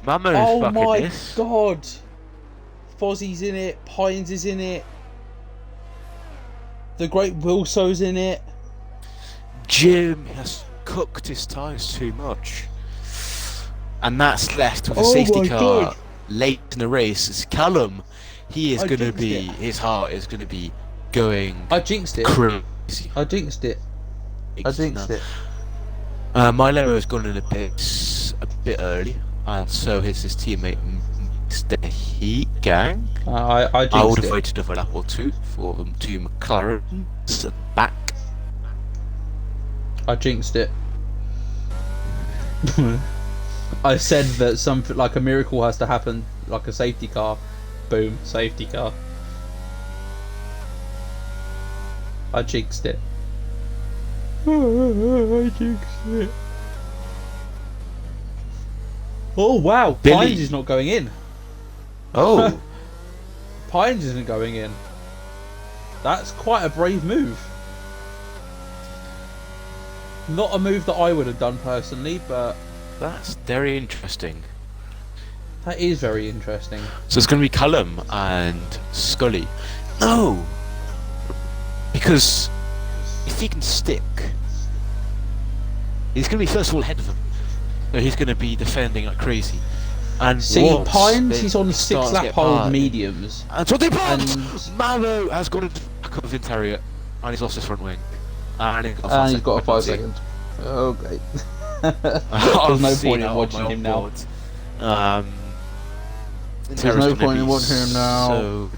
Mama's oh fucking my this. god, Fozzie's in it. Pines is in it. The Great Wilso's in it. Jim has cooked his tyres too much, and that's left with a safety car God. late in the race. It's Callum. He is going to be. It. His heart is going to be going. I jinxed it. Crazy. I jinxed it. Milo has gone in a bit early, and so has his teammate Mr. Heat Gang. I jinxed I would have it. waited a lap or two for them to McLaren's back. I jinxed it. I said that something like a miracle has to happen, like a safety car. Boom, safety car. I jinxed it. I jinxed it. Oh wow, Billy. Pines is not going in. Oh, Pines isn't going in. That's quite a brave move. Not a move that I would have done personally, but that's very interesting. that is very interesting. So it's going to be Callum and Scully. No! Because if he can stick, he's going to be first of all ahead of them. So he's going to be defending like crazy. And See, Pines, he's on 6 lap hold hard. mediums. And so they And Malo has got into the back of Interior and he's lost his front wing. And he's got a 5 second. Okay. There's no point in watching him now. There's no point in watching him now. So,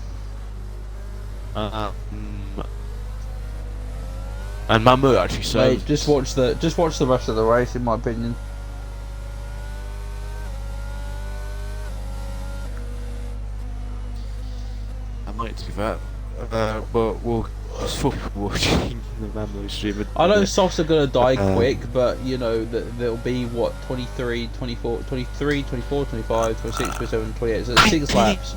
and Mamu actually so. Mate, just watch the rest of the race, in my opinion. I might do that. But we'll just for people watching the Mamu stream. I know softs are going to die quick, but you know that there'll be what 23, 24, 23, 24, 25, 26, 27, 28. So it's 6 laps.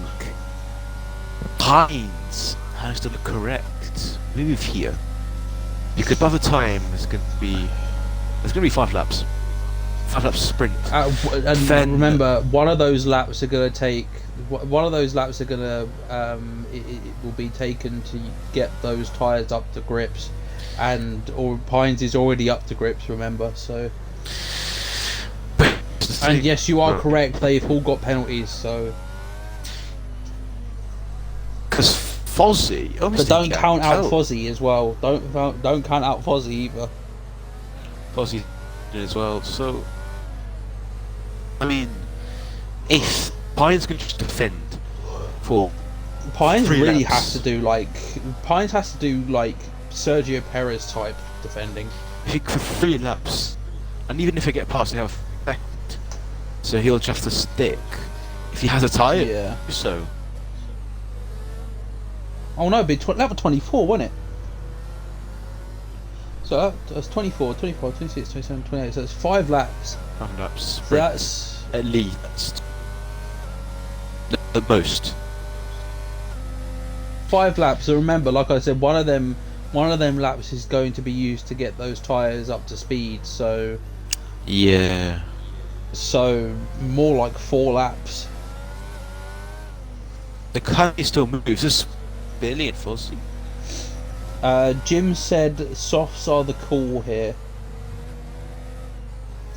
Pines has done the correct move here, because by the time there's going to be 5 laps. 5 laps sprint. And Then, remember, one of those laps are going to take. One of those laps are going to. It will be taken to get those tyres up to grips, or Pines is already up to grips. Remember, so. And yes, you are correct. They've all got penalties, so. Because Fozzie, but don't count out Fozzie as well. Don't count out Fozzie either. Fozzie as well. So, I mean, if Pines can just defend for Pines 3 really laps. has to do like Sergio Perez type defending. If he for 3 laps, and even if he get past, they have effect. So he'll just have to stick if he has a tyre. Yeah. So. Oh no, it'd be level 24, wasn't it? So that's 24, 25, 26, 27, 28. So that's 5 laps. 5 laps. So Sprint. that's At least. The most. 5 laps. So remember, like I said, one of them laps is going to be used to get those tyres up to speed. So Yeah. More like 4 laps. The car still moves. This Billy and Fozzie. Jim said softs are the call here,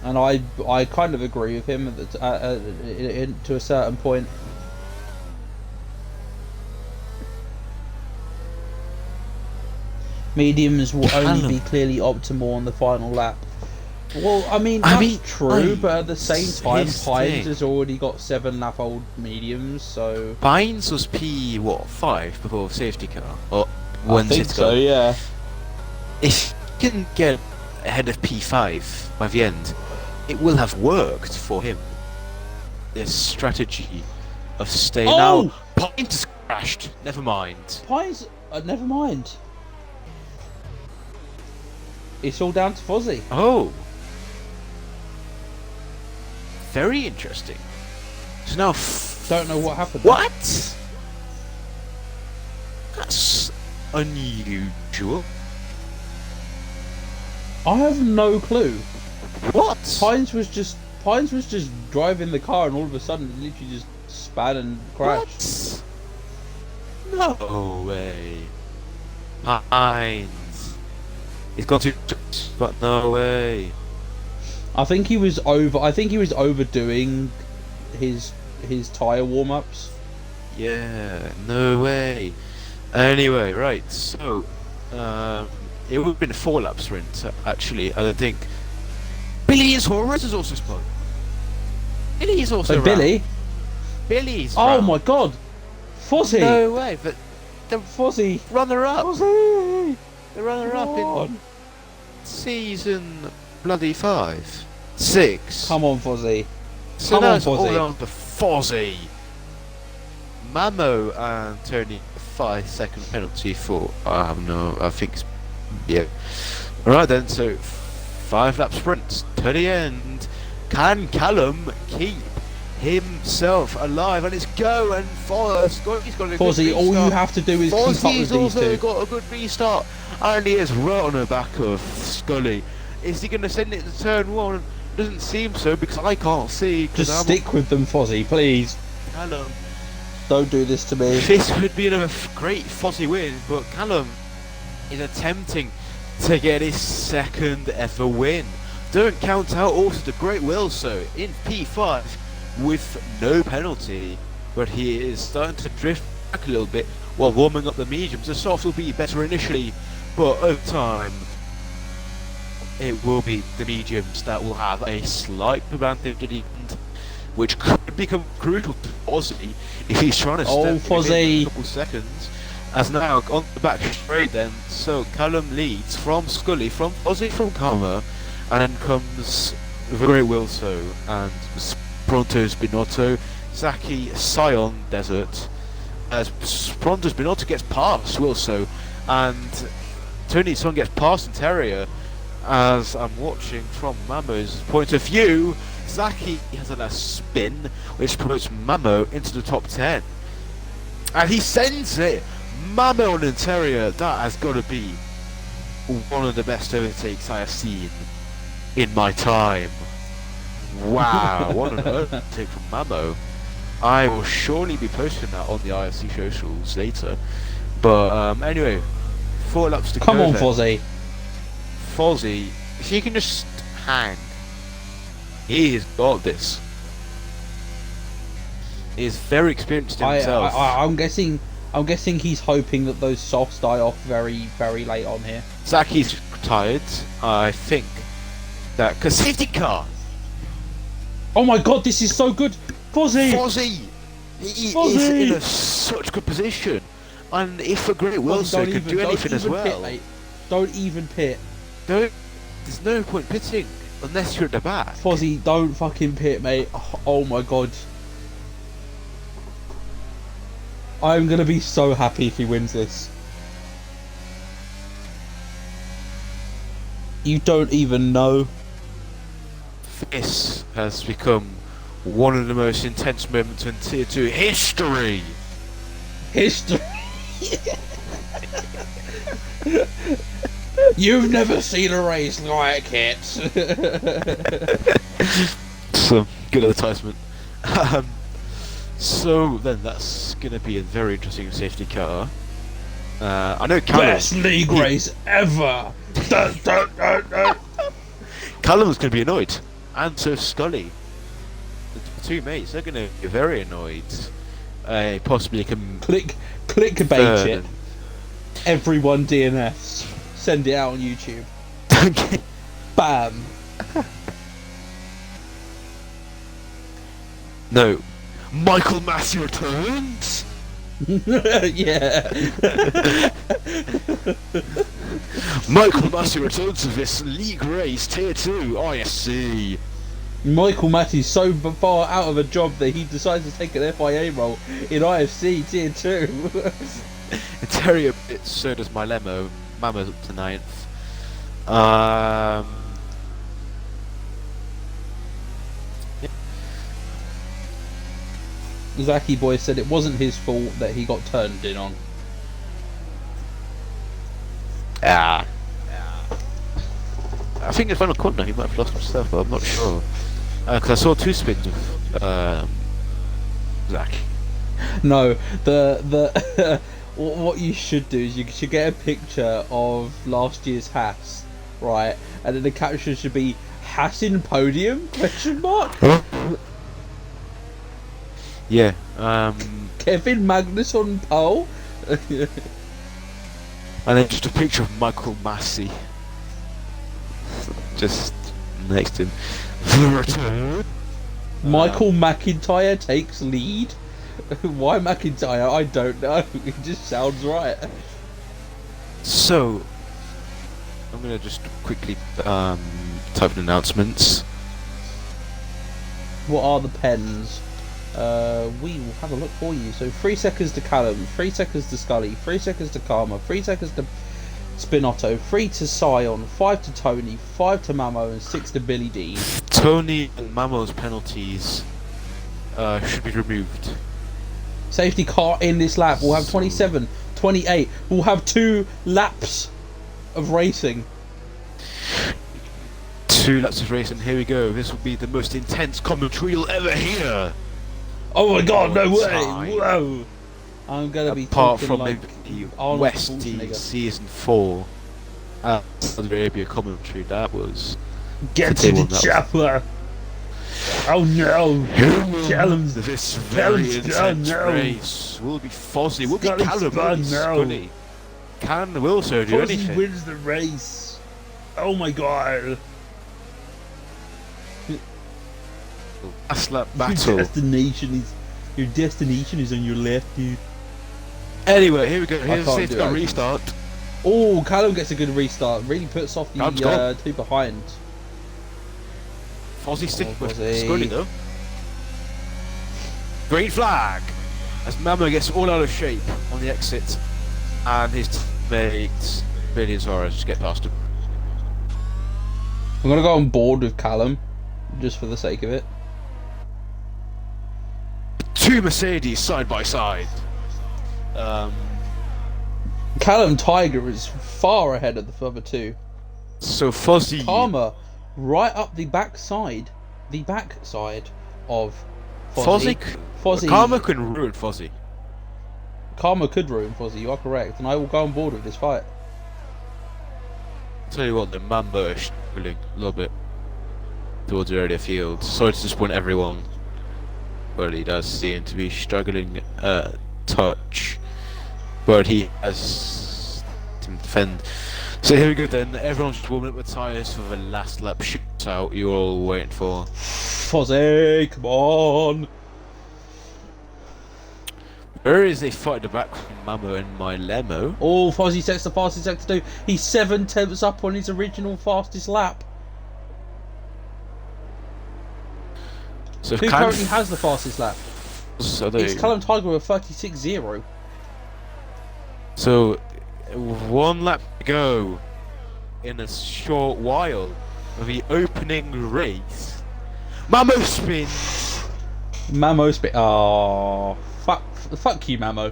and I kind of agree with him to a certain point. Mediums will only be clearly optimal on the final lap. Well, I mean that's true, but at the same time, Pines has already got 7-lap-old mediums, so Pines was P5 before safety car, or I when think safety so. car. Yeah. If he can get ahead of P5 by the end, it will have worked for him. This strategy of staying Oh! now. Pines has crashed. Never mind. Pines, never mind. It's all down to Fozzie. Oh. Very interesting. So now. Don't know what happened. What? That's unusual. I have no clue. What? Pines was just driving the car, and all of a sudden, it literally just span and crashed. What? No way. Pines. He's got to, but no way. I think he was overdoing his tyre warm-ups. Yeah, no way. Anyway, right, so it would have been a 4-lap sprint actually. I don't think Billy is Horace is also spun. Billy is also So Billy? Billy's Oh around. my god! Fozzie! No way, but the Fozzie! runner-up, Fozzie! the runner-up Come in on. season bloody 5, 6. Come on, Fozzie. So Come now on, it's all Fozzie. down to Fozzie. Mamo and Tony, 5-second penalty for I think it's, yeah. Alright then, so 5-lap sprint to the end. Can Callum keep himself alive? And it's go and he's got a good Fozzie, all restart. you have to do is keep up with Fozzie's these also two. got a good restart, and he is right on the back of Scully. Is he going to send it to turn 1? Doesn't seem so, because I can't see. Just stick with them, Fozzie, please. Callum. Don't do this to me. This would be another great Fozzie win, but Callum is attempting to get his second ever win. Don't count out also the great Wilso in P5 with no penalty, but he is starting to drift back a little bit while warming up the mediums. The soft will be better initially, but over time it will be the mediums that will have a slight advantage at the end, which could become crucial to Fozzie if he's trying to step Fozzie. a couple seconds. As now on the back straight then, so Callum leads from Scully, from Fozzie, from Karma, and then comes the great Wilso and Pronto's Binotto, Zaki, Scion, Desert. As Pronto's Binotto gets past Wilso, and Tony's son gets past Interior. As I'm watching from Mamo's point of view, Zaki has a last spin, which promotes Mamo into the top 10. And he sends it! Mamo on Interior, that has got to be one of the best overtakes I have seen in my time. Wow, what an overtake from Mamo. I will surely be posting that on the IFC socials later. But anyway, 4 laps to go. Come on, then. Fozzie. Fozzie, if he can just hang, he has got this. He is very experienced himself. I'm guessing he's hoping that those softs die off very, very late on here. Zaki's tired, I think. That because safety car. Oh my god, this is so good, Fozzie! Fozzie, he Fozzie! is in such good position, and if a great Wilson could do anything as well, pit, mate. Don't even pit. there's no point pitting unless you're at the back. Fozzie, don't fucking pit, mate. Oh my god. I'm gonna be so happy if he wins this. You don't even know. This has become one of the most intense moments in Tier 2 history. History. You've never seen a race like it. So, good advertisement. So then that's going to be a very interesting safety car. I know Callum. Best league race ever. Dun, dun, dun, dun. Callum's going to be annoyed, and so Scully. The two mates, they're going to be very annoyed. Possibly can Clickbait it. Everyone DNFs. Send it out on YouTube. Bam. No. Michael Massey returns. Yeah. Michael Massey returns to this league race, Tier 2, IFC. Michael Matty's so far out of a job that he decides to take an FIA role in IFC Tier 2. Terry a bit, so does my Lemo. Mama's up to 9th. Zaki Boy said it wasn't his fault that he got turned in on. I think in final corner he might have lost himself, but I'm not sure. Because I saw 2 spins of Zach. No, the what you should do is you should get a picture of last year's Haas, right? And then the caption should be Haas in podium? Question mark. Yeah. Kevin Magnus on pole. And then just a picture of Michael Massey just next to him. The return. Michael McIntyre takes lead. Why McIntyre? I don't know. It just sounds right. So, I'm gonna just quickly type in announcements. What are the pens? We will have a look for you. So 3 seconds to Callum, 3 seconds to Scully, 3 seconds to Karma, 3 seconds to Spinotto, 3 to Sion, 5 to Tony, 5 to Mamo, and 6 to Billy D. Tony and Mamo's penalties should be removed. Safety car in this lap. We'll have 27, 28. We'll have 2 laps of racing. 2 laps of racing. Here we go. This will be the most intense commentary you'll ever hear. Oh my god, no way! Time. Whoa! I'm gonna be Apart talking from like maybe Arnold Westy Schwarzenegger. season 4 Saudi Arabia commentary, that was Get to the chopper! Oh no! Callum's this very intense no. race will be Fozzie, will be Scully's Callum, will fun, be no. Scully. Can Wilson do Fozzie anything? wins the race. Oh my god! Last lap battle. Your destination is on your left, dude. Anyway, here we go. Here's a can't safety do car it. restart. Oh, Callum gets a good restart. Really puts off Callum's the gone. 2 behind. Fozzie stick with Fozzie. Scully though. Green flag! As Mamo gets all out of shape on the exit, and his teammates Billy and Suarez just get past him. I'm gonna go on board with Callum, just for the sake of it. 2 Mercedes side by side. Callum Tiger is far ahead of the other 2. So Fozzie. Karma, right up the backside of Fozzie. Fozzie. Karma can ruin Fozzie. Karma could ruin Fozzie. You are correct, and I will go on board with this fight. Tell you what, the Mambo is struggling a little bit towards the earlier field. Sorry to disappoint everyone, but he does seem to be struggling touch. But he has to defend. So here we go then. Everyone's just warming up the tyres for the last lap shootout you're all waiting for. Fozzie, come on! There is a fight at the back between Mamo and my Lemo. Oh, Fozzie sets the fastest sector to do. He's 7 tenths up on his original fastest lap. So Who currently has the fastest lap? So It's Callum Tiger with 36.0. So, 1 lap to go in a short while of the opening race. Mamo spins! Mamo spit. Oh, fuck you, Mamo.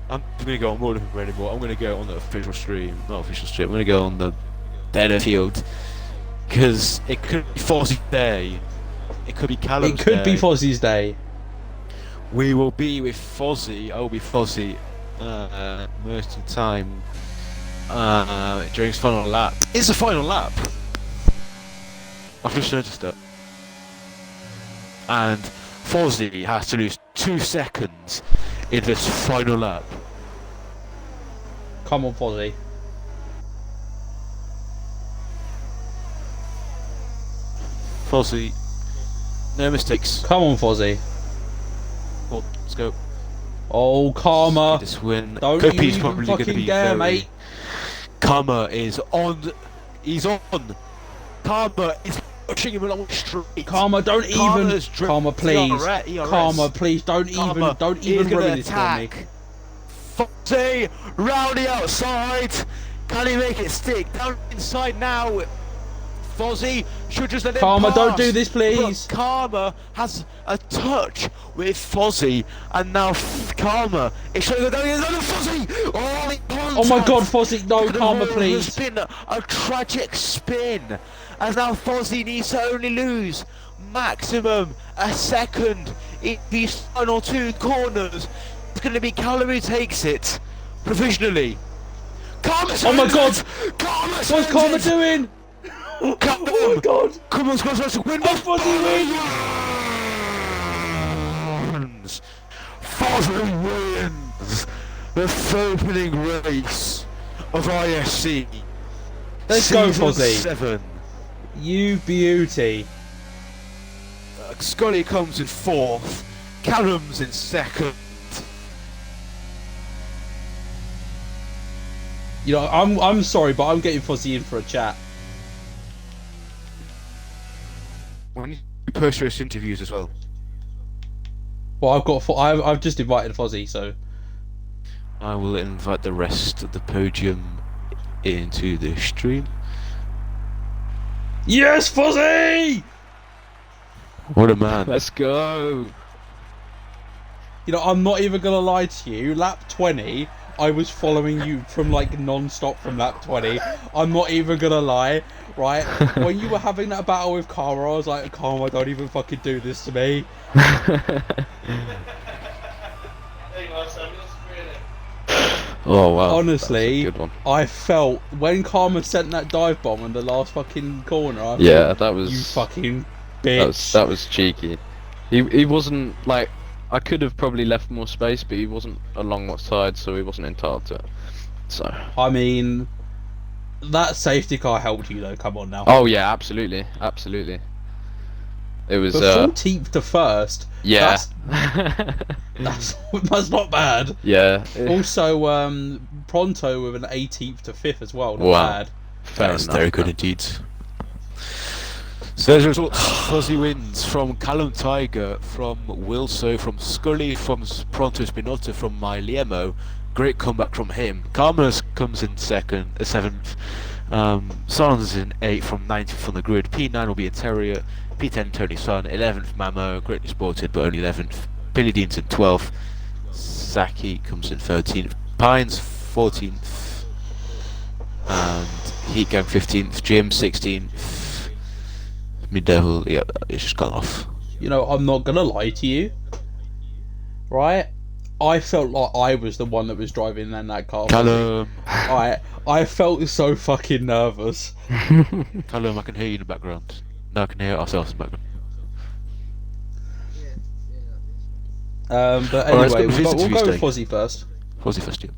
I'm gonna go on board with him anymore. I'm gonna go on the official stream. Not official stream, I'm gonna go on the dead field. Because it could be Fozzie's day. It could be Callum's It could day. be Fozzie's day. We will be with Fozzie. I will be Fozzie most of the time during his final lap. It's the final lap! I've just noticed it. And Fozzy has to lose 2 seconds in this final lap. Come on, Fozzy. Fozzy, no mistakes. Come on, Fozzy. Well, let's go. Oh, Karma. Get this win. Don't Kopi's you even probably going to fucking be dare, very... mate. Karma is on. He's on. Karma is pushing him along the street. Karma, don't Karma's even. Karma, please. Karma, please, don't Karma even is gonna ruin this for me. attack. Fozzy, round the outside. Can he make it stick? Down inside now. Fozzy should just let him Karma, pass. don't do this, please. But Karma has a touch with Fozzy, and now Karma is trying to go down the other Fozzy. Oh my God, Fozzy, no, Karma, please. It's been a tragic spin, as now Fozzy needs to only lose maximum a second in these final 2 corners. It's going to be Calorie takes it provisionally. Karma's Oh my God, Karma's what's Karma doing? Come Oh my God. Come on, Scott, win! Oh, Fozzy wins! Fozzy wins the opening race of IFC. Let's go, Season Fozzy. 7. You beauty. Scully comes in 4th. Callum's in 2nd. You know, I'm sorry, but I'm getting Fozzy in for a chat. When you do post-race interviews as well. Well, I've just invited Fozzy, so. I will invite the rest of the podium into the stream. Yes, Fozzy! What a man. Let's go. You know, I'm not even gonna lie to you. Lap 20, I was following you from like non-stop from lap 20. I'm not even gonna lie, right? When you were having that battle with Karma, I was like, Karma, don't even fucking do this to me. Oh wow. Honestly, That's a good one. I felt when Karma sent that dive bomb in the last fucking corner. I Yeah, thought, that was. you fucking bitch. That was cheeky. He wasn't like. I could have probably left more space, but he wasn't along that side, so he wasn't entitled to it. So. I mean, that safety car helped you though. Come on now. Oh yeah, absolutely, absolutely. It was. But 14th to 1st. Yeah. That's not bad. Yeah. Also, Pronto with an 18th to 5th as well. Not Wow. bad. Fair That's enough, very good man. indeed. So there's the results. Fozzy wins from Callum Tiger, from Wilso, from Scully, from Pronto Spinotta, from Myliemo. Great comeback from him. Karmas comes in 7th. Sons in 8th from 19th on the grid. P9 will be in Terrier. P10 Tony Son. 11th Mamo, greatly spotted but only 11th. Billy Dean's in 12th. Saki comes in 13th. Pines 14th. And Heat Gang 15th. Jim 16th. Mid-Devil, yeah, it's just gone off. You know, I'm not gonna lie to you. Right? I felt like I was the one that was driving in that car. Callum! I felt so fucking nervous. Callum, I can hear you in the background. No, I can hear ourselves in the background. But Alright, anyway, let's go we'll go with today. Fozzy first. Fozzy first, yeah.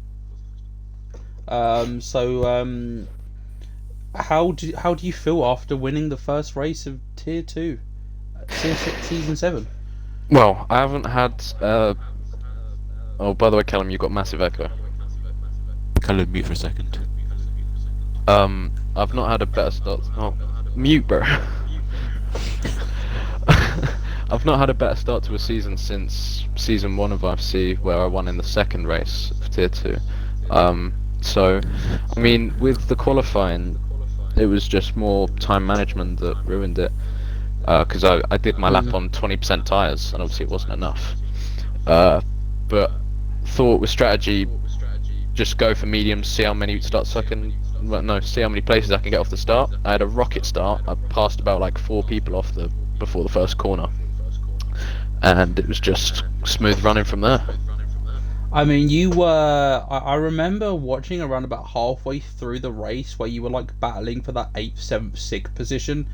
How do you feel after winning the first race of Tier 2, Season 7? Well, I haven't had. Oh, by the way, Callum, you've got massive echo. Callum, mute for a second. I've not had a better start. Oh, mute, bro. I've not had a better start to a season since season 1 of IFC, where I won in the second race of Tier 2. So, I mean, with the qualifying, it was just more time management that ruined it. Because I did my lap on 20% tyres, and obviously it wasn't enough. But thought with strategy, just go for mediums, see how many start sucking. Well, no, see how many places I can get off the start. I had a rocket start. I passed about like 4 people off before the first corner, and it was just smooth running from there. I mean, you were. I remember watching around about halfway through the race where you were like battling for that eighth, seventh, sixth position,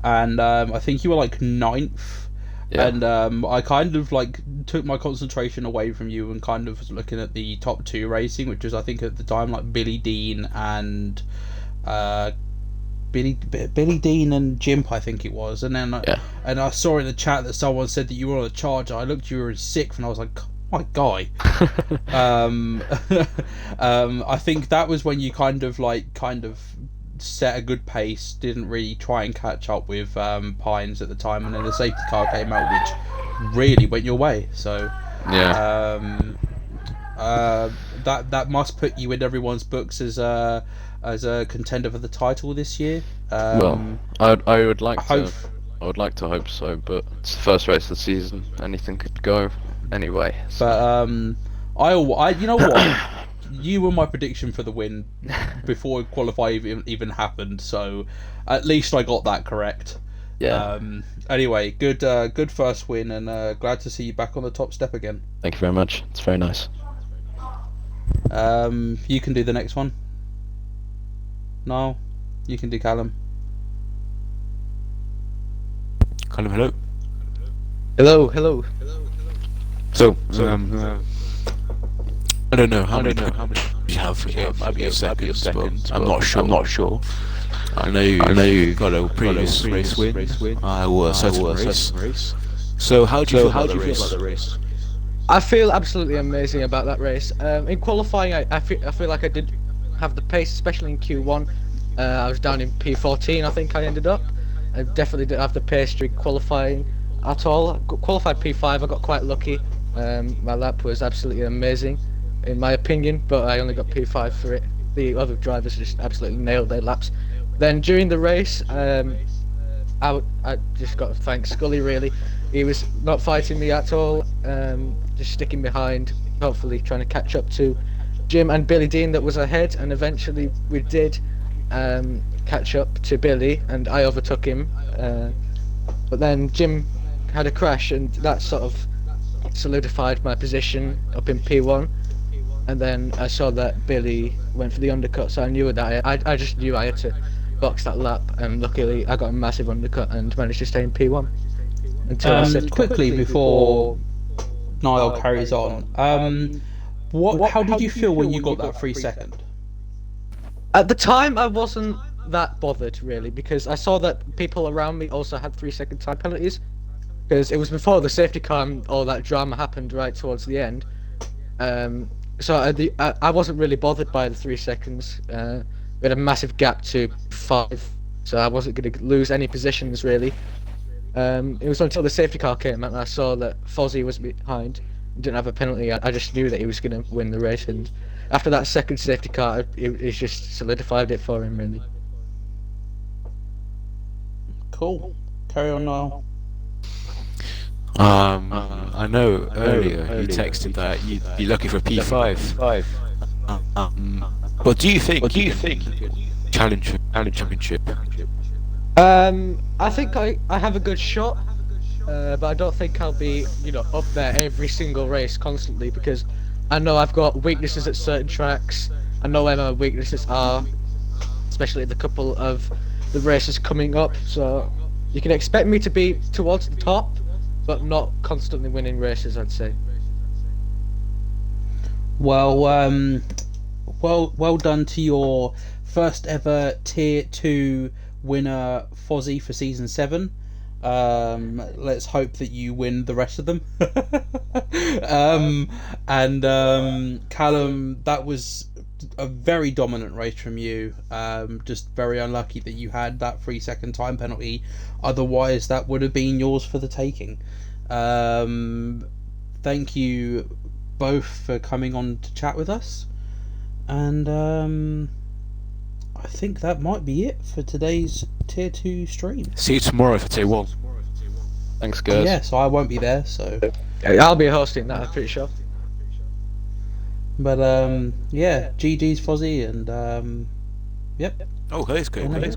and I think you were like ninth. Yeah. And I kind of like took my concentration away from you and kind of was looking at the top two racing, which was I think at the time like Billy Dean and uh, Billy Dean and Jimp, I think it was. And then Yeah. and I saw in the chat that someone said that you were on a charger. I looked, you were in sixth, and I was like, my guy. I think that was when you kind of set a good pace, didn't really try and catch up with Pines at the time, and then the safety car came out, which really went your way. So Yeah. that must put you in everyone's books as a contender for the title this year. Well, I would like hope. I would like to hope so, but it's the first race of the season. Anything could go anyway. So. But I you know what? You were my prediction for the win before qualify even happened, so at least I got that correct. Yeah. Anyway, good first win, and glad to see you back on the top step again. Thank you very much. It's very nice. You can do the next one. No, you can do Callum. Callum, hello. Hello. So, I don't know how many you have here. Might be a second, but I'm not sure. I know you got a previous race win. I was a certain race. So how do you feel about the race? I feel absolutely amazing about that race. In qualifying, I feel like I did have the pace, especially in Q1. I was down in P14, I think I ended up. I definitely didn't have the pace during qualifying at all. I qualified P5, I got quite lucky. My lap was absolutely amazing, in my opinion, but I only got P5 for it. The other drivers just absolutely nailed their laps. Then during the race, I just got to thank Scully, really. He was not fighting me at all, just sticking behind, hopefully trying to catch up to Jim and Billy Dean that was ahead, and eventually we did catch up to Billy, and I overtook him. But then Jim had a crash, and that sort of solidified my position up in P1. And then I saw that Billy went for the undercut, so I knew that I just knew I had to box that lap, and luckily I got a massive undercut and managed to stay in P1 until I said Quickly before Niall carries on, how did you feel when you got that 3 second? At the time, I wasn't that bothered, really, because I saw that people around me also had 3-second time penalties, because it was before the safety car and all that drama happened right towards the end. So I wasn't really bothered by the 3 seconds. We had a massive gap to 5, so I wasn't going to lose any positions, really. It was until the safety car came out and I saw that Fozzie was behind and didn't have a penalty. I just knew that he was going to win the race, and after that second safety car, it just solidified it for him, really. Cool. Carry on, Niall. I know earlier you texted that you'd be lucky for P5. But do you think you can challenge championship? I think I have a good shot, but I don't think I'll be, up there every single race constantly, because I know I've got weaknesses at certain tracks. I know where my weaknesses are, especially at the couple of the races coming up. So you can expect me to be towards the top, but not constantly winning races, I'd say. Well, well done to your first ever Tier 2 winner, Fozzie, for Season 7. Let's hope that you win the rest of them. Callum, that was a very dominant race from you. Just very unlucky that you had that 3-second time penalty. Otherwise, that would have been yours for the taking. Thank you both for coming on to chat with us. And I think that might be it for today's Tier 2 stream. See you tomorrow for Tier 1. Thanks, guys. Yeah, so I won't be there, so... I'll be hosting that, I'm pretty sure. But, yeah, GG's Fozzie, and, yep. Oh, hey, Scope. Hey,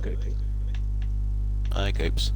Hi, Copes.